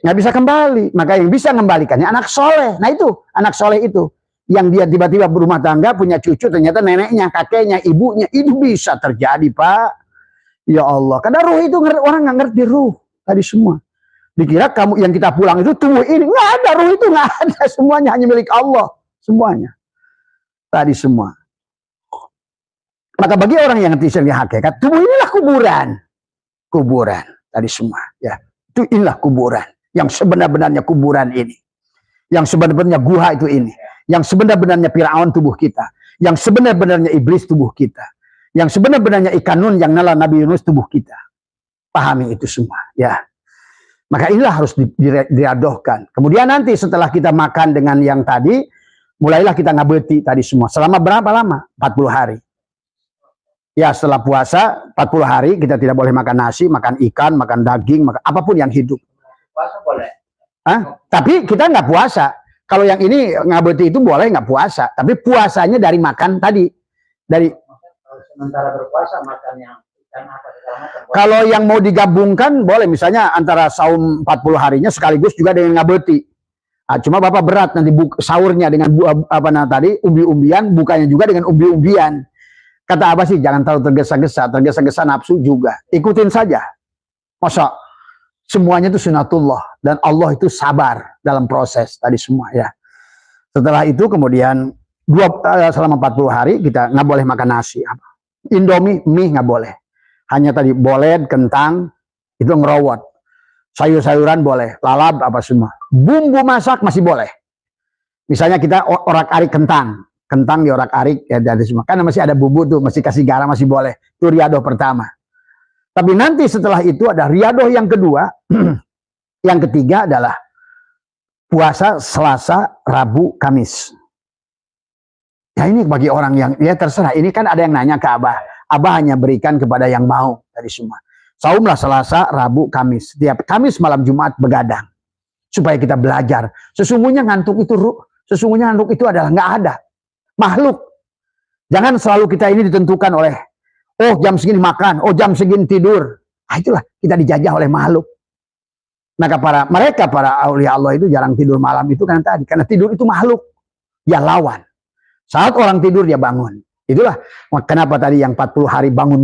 S1: Nggak bisa kembali. Maka yang bisa mengembalikannya anak soleh. Nah itu, anak soleh itu. Yang dia tiba-tiba berumah tangga, punya cucu, ternyata neneknya, kakeknya, ibunya. Itu bisa terjadi, Pak. Ya Allah. Karena ruh itu, orang nggak ngerti ruh. Tadi semua. Dikira kamu yang kita pulang itu tubuh ini. Nggak ada, ruh itu nggak ada. Semuanya hanya milik Allah. Semuanya. Tadi semua. Maka bagi orang yang ngerti hakikat, tubuh inilah kuburan. Kuburan. Tadi semua. Ya. Itu inilah kuburan. Yang sebenar-benarnya kuburan ini. Yang sebenar-benarnya guha itu ini. Yang sebenar-benarnya Fir'aun tubuh kita. Yang sebenar-benarnya iblis tubuh kita. Yang sebenar-benarnya ikan nun yang nala Nabi Yunus tubuh kita. Pahami itu semua. Ya. Maka inilah harus diadohkan. Kemudian nanti setelah kita makan dengan yang tadi, mulailah kita ngabeti tadi semua. Selama berapa lama? 40 hari. Ya setelah puasa 40 hari kita tidak boleh makan nasi, makan ikan, makan daging, makan apapun yang hidup.
S2: Puasa boleh.
S1: Hah? Tapi kita nggak puasa. Kalau yang ini ngabeti itu boleh nggak puasa. Tapi puasanya dari makan tadi. Dari
S2: Sementara berpuasa makan yang ikan apa segala macam.
S1: kalau yang mau digabungkan boleh, misalnya antara saum 40 harinya sekaligus juga dengan ngabeti. Nah, cuma Bapak berat nanti sahurnya dengan tadi umbi-umbian, bukanya juga dengan umbi-umbian. Kata Abah sih jangan terlalu tergesa-gesa nafsu juga. Ikutin saja. Masa semuanya itu sunatullah dan Allah itu sabar dalam proses tadi semua ya. Setelah itu kemudian selama 40 hari kita nggak boleh makan nasi. Indomie, mie nggak boleh. Hanya tadi boleh kentang itu ngerowot. Sayur-sayuran boleh, lalap apa semua. Bumbu masak masih boleh. Misalnya kita orak-arik kentang. Kentang diorak-arik ya dari semua. Karena masih ada bumbu tuh, masih kasih garam masih boleh. Itu riadoh pertama. Tapi nanti setelah itu ada riadoh yang kedua. Yang ketiga adalah puasa Selasa, Rabu, Kamis. Ya ini bagi orang yang ya terserah. Ini kan ada yang nanya ke Abah. Abah hanya berikan kepada yang mau dari semua. Saumlah Selasa, Rabu, Kamis. Setiap Kamis malam Jumat begadang. Supaya kita belajar. Sesungguhnya ngantuk itu adalah nggak ada. Makhluk. Jangan selalu kita ini ditentukan oleh oh jam segini makan, oh jam segini tidur. Nah, itulah kita dijajah oleh makhluk. Maka para aulia Allah itu jarang tidur malam itu karena tidur itu makhluk. Ya lawan. Saat orang tidur dia bangun. Itulah kenapa tadi yang 40 hari bangun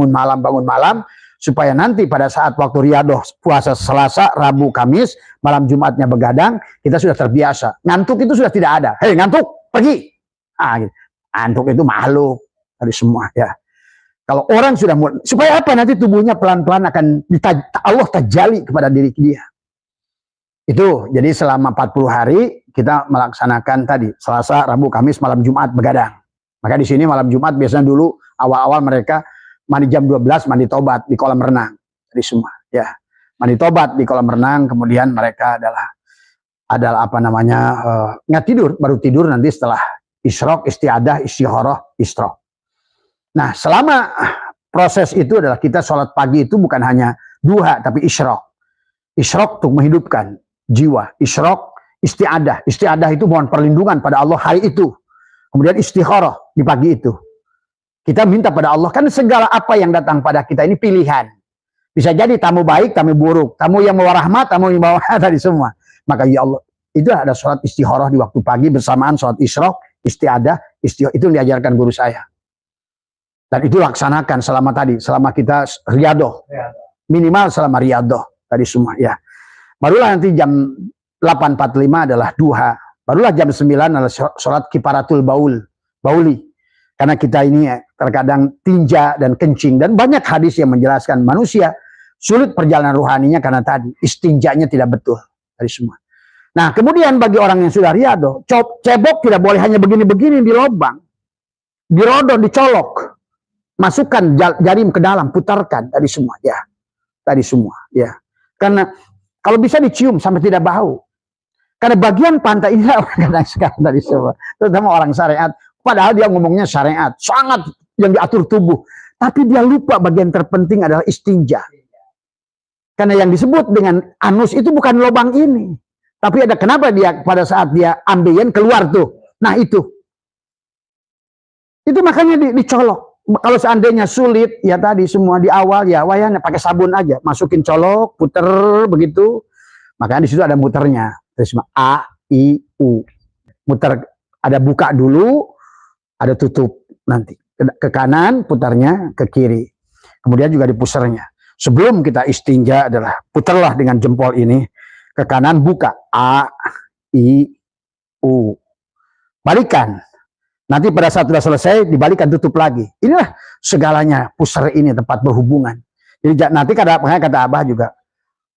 S1: malam supaya nanti pada saat waktu riadoh puasa Selasa, Rabu, Kamis, malam Jumatnya begadang, kita sudah terbiasa. Ngantuk itu sudah tidak ada. Hei ngantuk, pergi. Gitu. Ngantuk itu makhluk dari semua ya. Kalau orang sudah mulai, supaya apa nanti tubuhnya pelan-pelan akan Allah tajali kepada diri dia. Itu jadi selama 40 hari kita melaksanakan tadi Selasa, Rabu, Kamis, malam Jumat begadang. Maka di sini malam Jumat biasanya dulu awal-awal mereka mandi jam 12 mandi tobat di kolam renang. Jadi semua ya. Mandi tobat di kolam renang, kemudian mereka adalah apa namanya nggak tidur, baru tidur nanti setelah isyraq, istiadah, istikharah, isyraq. Nah, selama proses itu adalah kita sholat pagi itu bukan hanya duha tapi isyraq. Isyraq untuk menghidupkan jiwa. Isyraq Isti'adah. Isti'adah itu mohon perlindungan pada Allah hari itu. Kemudian istikharah di pagi itu. Kita minta pada Allah, kan segala apa yang datang pada kita ini pilihan. Bisa jadi tamu baik, tamu buruk, tamu yang membawa rahmat, tamu yang membawa tadi semua. Maka ya Allah, itu ada sholat istikharah di waktu pagi bersamaan sholat isyraq, isti'adah, itu yang diajarkan guru saya. Dan itu laksanakan selama kita riyadoh. Minimal selama riyadoh tadi semua ya. Barulah nanti jam 8.45 adalah duha. Barulah jam 9 adalah sholat kifaratul bauli. Karena kita ini terkadang tinja dan kencing. Dan banyak hadis yang menjelaskan manusia sulit perjalanan rohaninya karena tadi istinjanya tidak betul. Tadi semua. Nah kemudian bagi orang yang sudah riyadoh, cebok tidak boleh hanya begini-begini di lubang. Dirodon, dicolok. Masukkan jarim ke dalam, putarkan. Tadi semua ya. Tadi semua ya. Karena kalau bisa dicium sampai tidak bau. Karena bagian pantai ini kadang sekarang tadi semua. Terutama orang syariat. Padahal dia ngomongnya syariat, sangat yang diatur tubuh. Tapi dia lupa bagian terpenting adalah istinja. Karena yang disebut dengan anus itu bukan lubang ini. Tapi ada kenapa dia pada saat dia ambeien keluar tuh. Nah itu. Itu makanya dicolok. Kalau seandainya sulit, ya tadi semua di awal ya wayangnya pakai sabun aja. Masukin colok, puter begitu. Makanya di situ ada muternya. Terus A, I, U. Muter, ada buka dulu. Ada tutup nanti ke kanan, putarnya ke kiri. Kemudian juga dipusernya. Sebelum kita istinja adalah putarlah dengan jempol ini ke kanan, buka A, I, U. Balikan. Nanti pada saat sudah selesai dibalikan, tutup lagi. Inilah segalanya puser ini tempat berhubungan. Jadi nanti kata Abah juga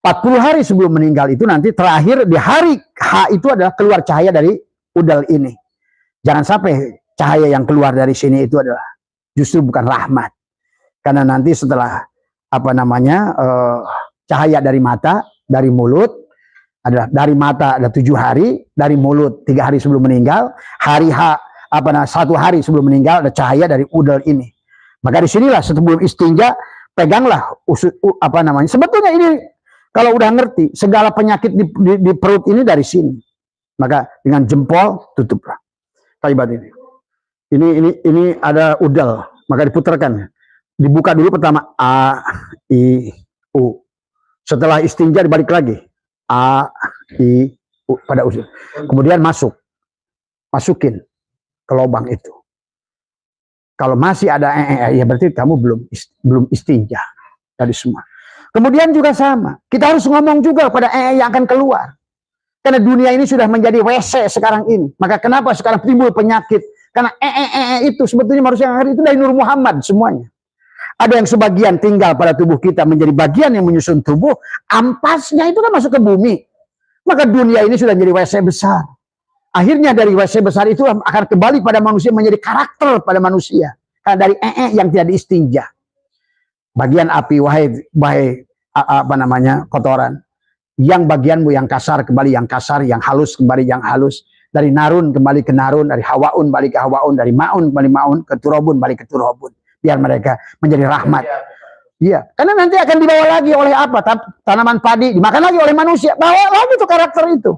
S1: 40 hari sebelum meninggal itu nanti terakhir di hari H itu adalah keluar cahaya dari udal ini. Jangan sampai cahaya yang keluar dari sini itu adalah justru bukan rahmat. Karena nanti setelah cahaya dari mata, dari mulut, adalah dari mata ada 7 hari, dari mulut 3 hari sebelum meninggal, hari H 1 hari sebelum meninggal ada cahaya dari udal ini. Maka disinilah sebelum istinja peganglah sebetulnya ini kalau udah ngerti segala penyakit di perut ini dari sini. Maka dengan jempol tutuplah. Taibat ini. Ini ada udal, maka diputarkan. Dibuka dulu pertama A, I, U. Setelah istinja dibalik lagi A, I, U pada usul. Kemudian masukin ke lubang itu. Kalau masih ada ya berarti kamu belum istinja tadi semua. Kemudian juga sama, kita harus ngomong juga pada yang akan keluar. Karena dunia ini sudah menjadi WC sekarang ini. Maka kenapa sekarang timbul penyakit? Karena itu sebetulnya manusia yang hari itu dari Nur Muhammad semuanya. Ada yang sebagian tinggal pada tubuh kita menjadi bagian yang menyusun tubuh, ampasnya itu kan masuk ke bumi. Maka dunia ini sudah menjadi WC besar. Akhirnya dari WC besar itu akan kembali pada manusia menjadi karakter pada manusia. Karena dari yang tidak diistinja. Bagian api wahai kotoran. Yang bagianmu yang kasar kembali yang kasar, yang halus kembali yang halus. Dari narun kembali ke narun, dari hawaun balik ke hawaun, dari maun kembali maun, ke turobun balik ke turobun. Biar mereka menjadi rahmat. Iya, karena nanti akan dibawa lagi oleh apa? Tanaman padi dimakan lagi oleh manusia. Bawa lagi tuh karakter itu.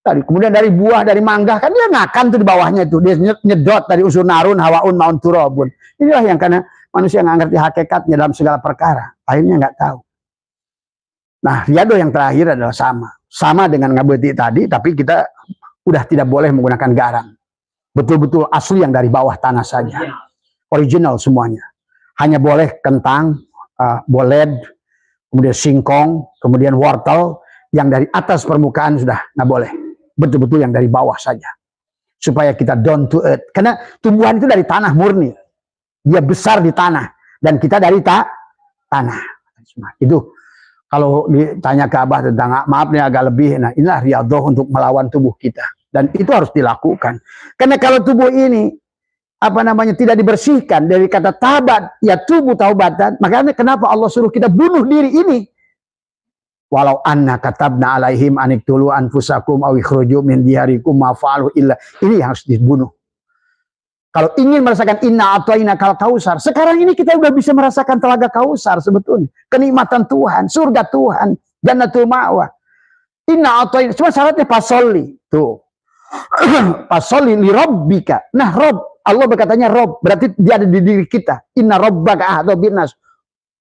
S1: Kemudian dari buah, dari mangga, kan dia ngakan tuh di bawahnya itu. Dia nyedot dari unsur narun, hawaun, maun, turobun. Inilah yang karena manusia nggak ngerti hakikatnya dalam segala perkara. Akhirnya nggak tahu. Nah, riado yang terakhir adalah sama dengan ngabeti tadi, tapi kita udah tidak boleh menggunakan garam. Betul-betul asli yang dari bawah tanah saja. Original semuanya. Hanya boleh kentang, boled, kemudian singkong, kemudian wortel, yang dari atas permukaan sudah nggak boleh. Betul-betul yang dari bawah saja. Supaya kita down to earth. Karena tumbuhan itu dari tanah murni. Dia besar di tanah. Dan kita dari tanah. Itu kalau ditanya ke Abah tentang maaf nih agak lebih, nah inilah riyadhah untuk melawan tubuh kita. Dan itu harus dilakukan. Karena kalau tubuh ini tidak dibersihkan dari kata tabat, ya tubuh taubatan, makanya kenapa Allah suruh kita bunuh diri ini? Walau anna katabna alaihim aniktulu anfusakum aw ikhruju min diyarikum ma fa'alu illa. Ini yang harus dibunuh. Kalau ingin merasakan inna a'tayna kal kausar, sekarang ini kita udah bisa merasakan telaga kausar sebetulnya. Kenikmatan Tuhan, surga Tuhan, jannatul ma'wa. Inna atoin, cuma syaratnya fasolli. Tuh. Fasolli li rabbika. Nah, Rob, Allah berkatanya Rob, berarti dia ada di diri kita. Inna rabbaka ahadu binnas.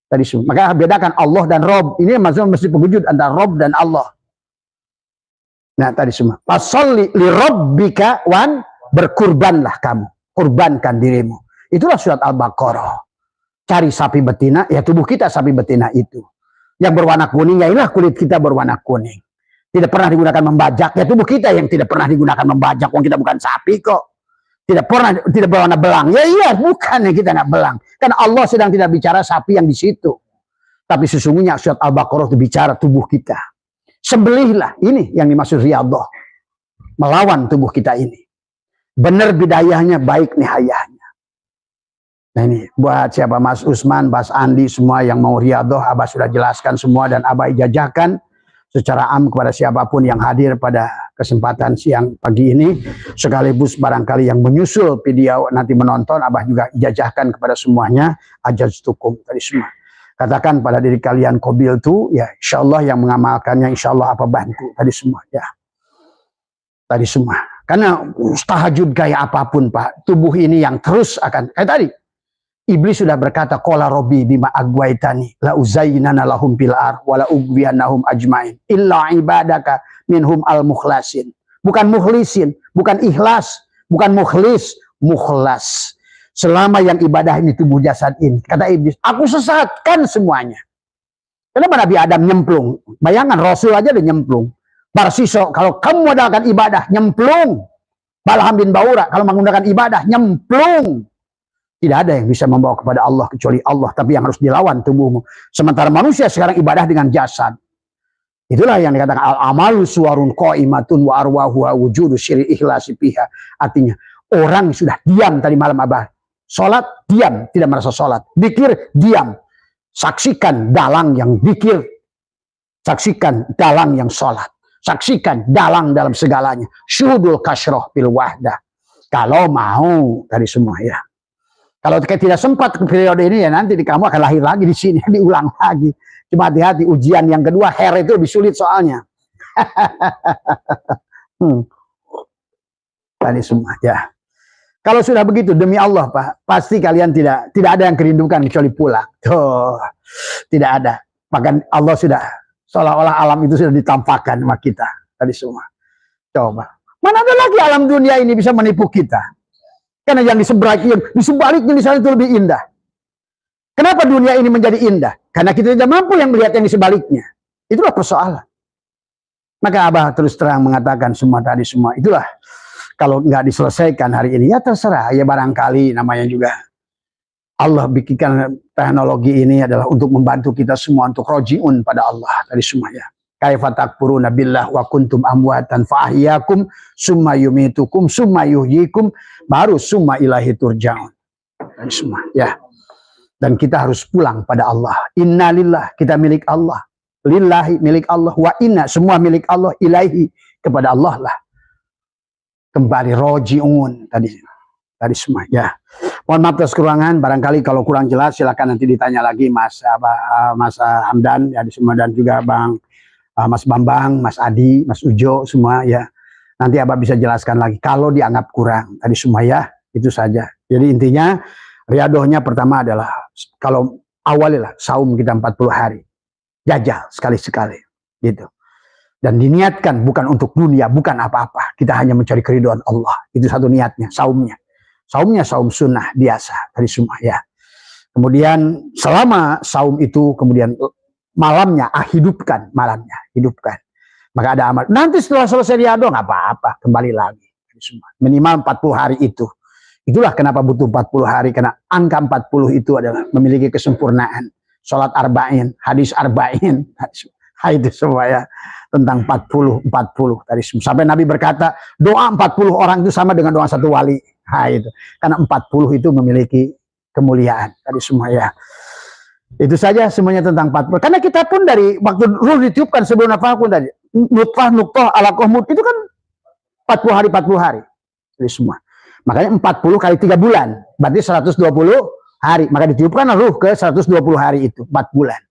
S1: Tadi semua. Maka bedakan Allah dan Rob. Ini maksudnya mesti pewujud antara Rob dan Allah. Nah, tadi semua. Fasolli li rabbika wan, berkurbanlah kamu. Kurbankan dirimu. Itulah surat Al-Baqarah. Cari sapi betina, ya tubuh kita sapi betina itu. Yang berwarna kuning, ya inilah kulit kita berwarna kuning. Tidak pernah digunakan membajak, ya tubuh kita yang tidak pernah digunakan membajak. Wong kita bukan sapi kok. Tidak pernah, tidak berwarna belang. Ya iya, bukan yang kita nggak belang. Karena Allah sedang tidak bicara sapi yang di situ. Tapi sesungguhnya surat Al-Baqarah itu bicara tubuh kita. Sembelihlah, ini yang dimaksud riyadhah. Melawan tubuh kita ini. Benar bidayahnya, baik nihayahnya. Nah ini buat siapa Mas Usman, Mas Andi semua yang mau riyadhah, Abah sudah jelaskan semua dan Abah ijazahkan secara am kepada siapapun yang hadir pada kesempatan siang pagi ini. Sekaligus barangkali yang menyusul video nanti menonton, Abah juga ijazahkan kepada semuanya. Ajaztukum tadi semua. Katakan pada diri kalian qabil tu, ya insya Allah yang mengamalkannya insya Allah apa bantu tadi semua ya. Tadi semua. Karena tahajud gaya apapun Pak, tubuh ini yang terus akan kayak tadi. Iblis sudah berkata, qala rabbi bima agwaitani la uzayyinana lahum fil ardh wa la ugwiyannahum ajmain illa ibadaka minhum al mukhlasin. Bukan mukhlisin, bukan ikhlas, bukan mukhlis, mukhlas. Selama yang ibadah ini tubuh jasad ini, kata iblis, aku sesatkan semuanya. Kenapa Nabi Adam nyemplung? Bayangkan Rasul aja udah nyemplung. Barsiso, kalau kamu modalkan ibadah, nyemplung. Balham bin Baura, kalau menggunakan ibadah, nyemplung. Tidak ada yang bisa membawa kepada Allah kecuali Allah. Tapi yang harus dilawan tubuhmu. Sementara manusia sekarang ibadah dengan jasad. Itulah yang dikatakan al-amalu suwarun qa'imatun wa arwahu wujudu syiri ikhlasi piha. Artinya orang sudah diam tadi malam Abah. Sholat diam, tidak merasa sholat. Dikir diam. Saksikan dalang yang dikir. Saksikan dalang yang sholat. Saksikan dalang dalam segalanya. Syuhudul kasroh bil wahdah. Kalau mau tadi semua ya. Kalau tidak sempat ke periode ini ya nanti kamu akan lahir lagi di sini, diulang lagi. Cuma hati-hati ujian yang kedua hair itu lebih sulit soalnya. Tadi semua ya. Kalau sudah begitu demi Allah Pak, pasti kalian tidak ada yang kerindukan kecuali pulang. Tuh, tidak ada. Bahkan Allah sudah seolah-olah alam itu sudah ditampakkan sama kita tadi semua. Coba, mana ada lagi alam dunia ini bisa menipu kita? Karena yang di sebaliknya di sana itu lebih indah. Kenapa dunia ini menjadi indah? Karena kita tidak mampu yang melihat yang di sebaliknya. Itulah persoalan. Maka Abah terus terang mengatakan semua tadi semua. Itulah kalau nggak diselesaikan hari ini ya terserah. Ya barangkali namanya juga Allah bikinkan teknologi ini adalah untuk membantu kita semua untuk rojiun pada Allah tadi semua ya. Kaifa takfuruna billah wa kuntum amwatan fa ahyakum summa yumitukum summa yuhyikum baru summa ilahi turja'un. Dan semua ya. Dan kita harus pulang pada Allah. Innalillah, kita milik Allah. Lillahi milik Allah wa inna semua milik Allah ilaihi kepada Allah lah. Kembali rojiun tadi semua ya. Mohon maaf atas kekurangan, barangkali kalau kurang jelas silakan nanti ditanya lagi Mas Hamdan ya di semua dan juga Mas Bambang, Mas Adi, Mas Ujo, semua ya. Nanti Abah bisa jelaskan lagi. Kalau dianggap kurang, tadi semua ya, itu saja. Jadi intinya, riyadhahnya pertama adalah, kalau awalilah saum kita 40 hari. Jajal sekali-sekali. Gitu. Dan diniatkan bukan untuk dunia, bukan apa-apa. Kita hanya mencari keridhaan Allah. Itu satu niatnya, saumnya. Saumnya saum sunnah, biasa. Tadi semua ya. Kemudian selama saum itu, kemudian malamnya, hidupkan malamnya, hidupkan. Maka ada amal. Nanti setelah selesai riyadhah nggak apa-apa, kembali lagi. Minimal 40 hari itu. Itulah kenapa butuh 40 hari, karena angka 40 itu adalah memiliki kesempurnaan. Salat arba'in, hadis arba'in, itu semua ya tentang 40 tadi. Sampai Nabi berkata, doa 40 orang itu sama dengan doa satu wali. Itu. Karena 40 itu memiliki kemuliaan tadi semua ya. Itu saja semuanya tentang 40. Karena kita pun dari waktu ruh ditiupkan sebelum nafas pun tadi. Nutfah, nuqtah, alaqah, mud. Itu kan 40 hari. Jadi semua. Makanya 40 kali 3 bulan. Berarti 120 hari. Maka ditiupkan ruh ke 120 hari itu. 4 bulan.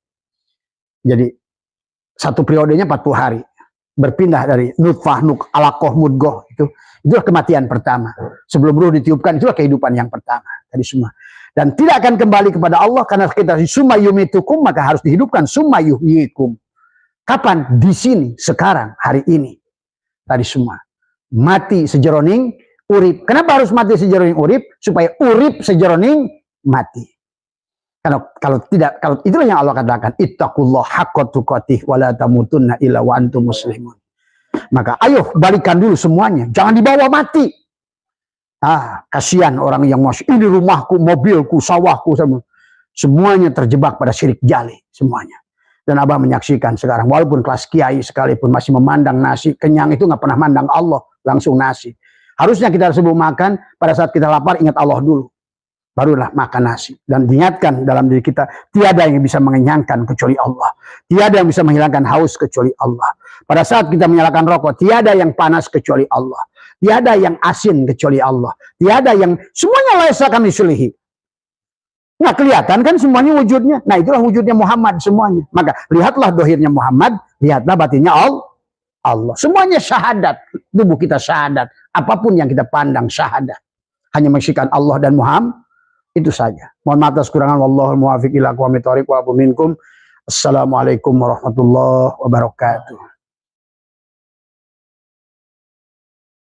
S1: Jadi satu periodenya 40 hari. berpindah dari nutfah, alaqah, mudghah, itulah kematian pertama. Sebelum ruh ditiupkan, itulah kehidupan yang pertama. Tadi semua. Dan tidak akan kembali kepada Allah karena kita summa yumitukum, maka harus dihidupkan summa yuhyikum. Kapan? Di sini, sekarang, hari ini. Tadi semua. Mati sejeroning urip. Kenapa harus mati sejeroning urip? Supaya urip sejeroning mati. Kalau tidak, kalau itulah yang Allah katakan, ittaqullah haqqa tuqatih wa la tamutunna illa wa antum muslimun. Maka ayo balikan dulu semuanya, jangan dibawa mati. Kasihan orang yang masih ini rumahku, mobilku, sawahku, semuanya terjebak pada syirik jali semuanya. Dan Abah menyaksikan sekarang, walaupun kelas kiai sekalipun masih memandang nasi kenyang, itu nggak pernah mandang Allah, langsung nasi. Harusnya kita sebelum makan, pada saat kita lapar ingat Allah dulu, barulah makan nasi. Dan diingatkan dalam diri kita, tiada yang bisa mengenyangkan kecuali Allah, tiada yang bisa menghilangkan haus kecuali Allah. Pada saat kita menyalakan rokok, tiada yang panas kecuali Allah, tiada yang asin kecuali Allah, tiada yang semuanya laisa kamitslihi. Nggak kelihatan kan semuanya wujudnya. Nah itulah wujudnya Muhammad semuanya. Maka lihatlah dohirnya Muhammad, lihatlah batinnya Allah. Semuanya syahadat. Tubuh kita syahadat. Apapun yang kita pandang syahadat. Hanya menyaksikan Allah dan Muhammad. Itu saja. Mohon maaf atas kekurangan. Wallahul muwaffiq ila aqwamit thoriq wa minkum. Assalamualaikum warahmatullahi wabarakatuh.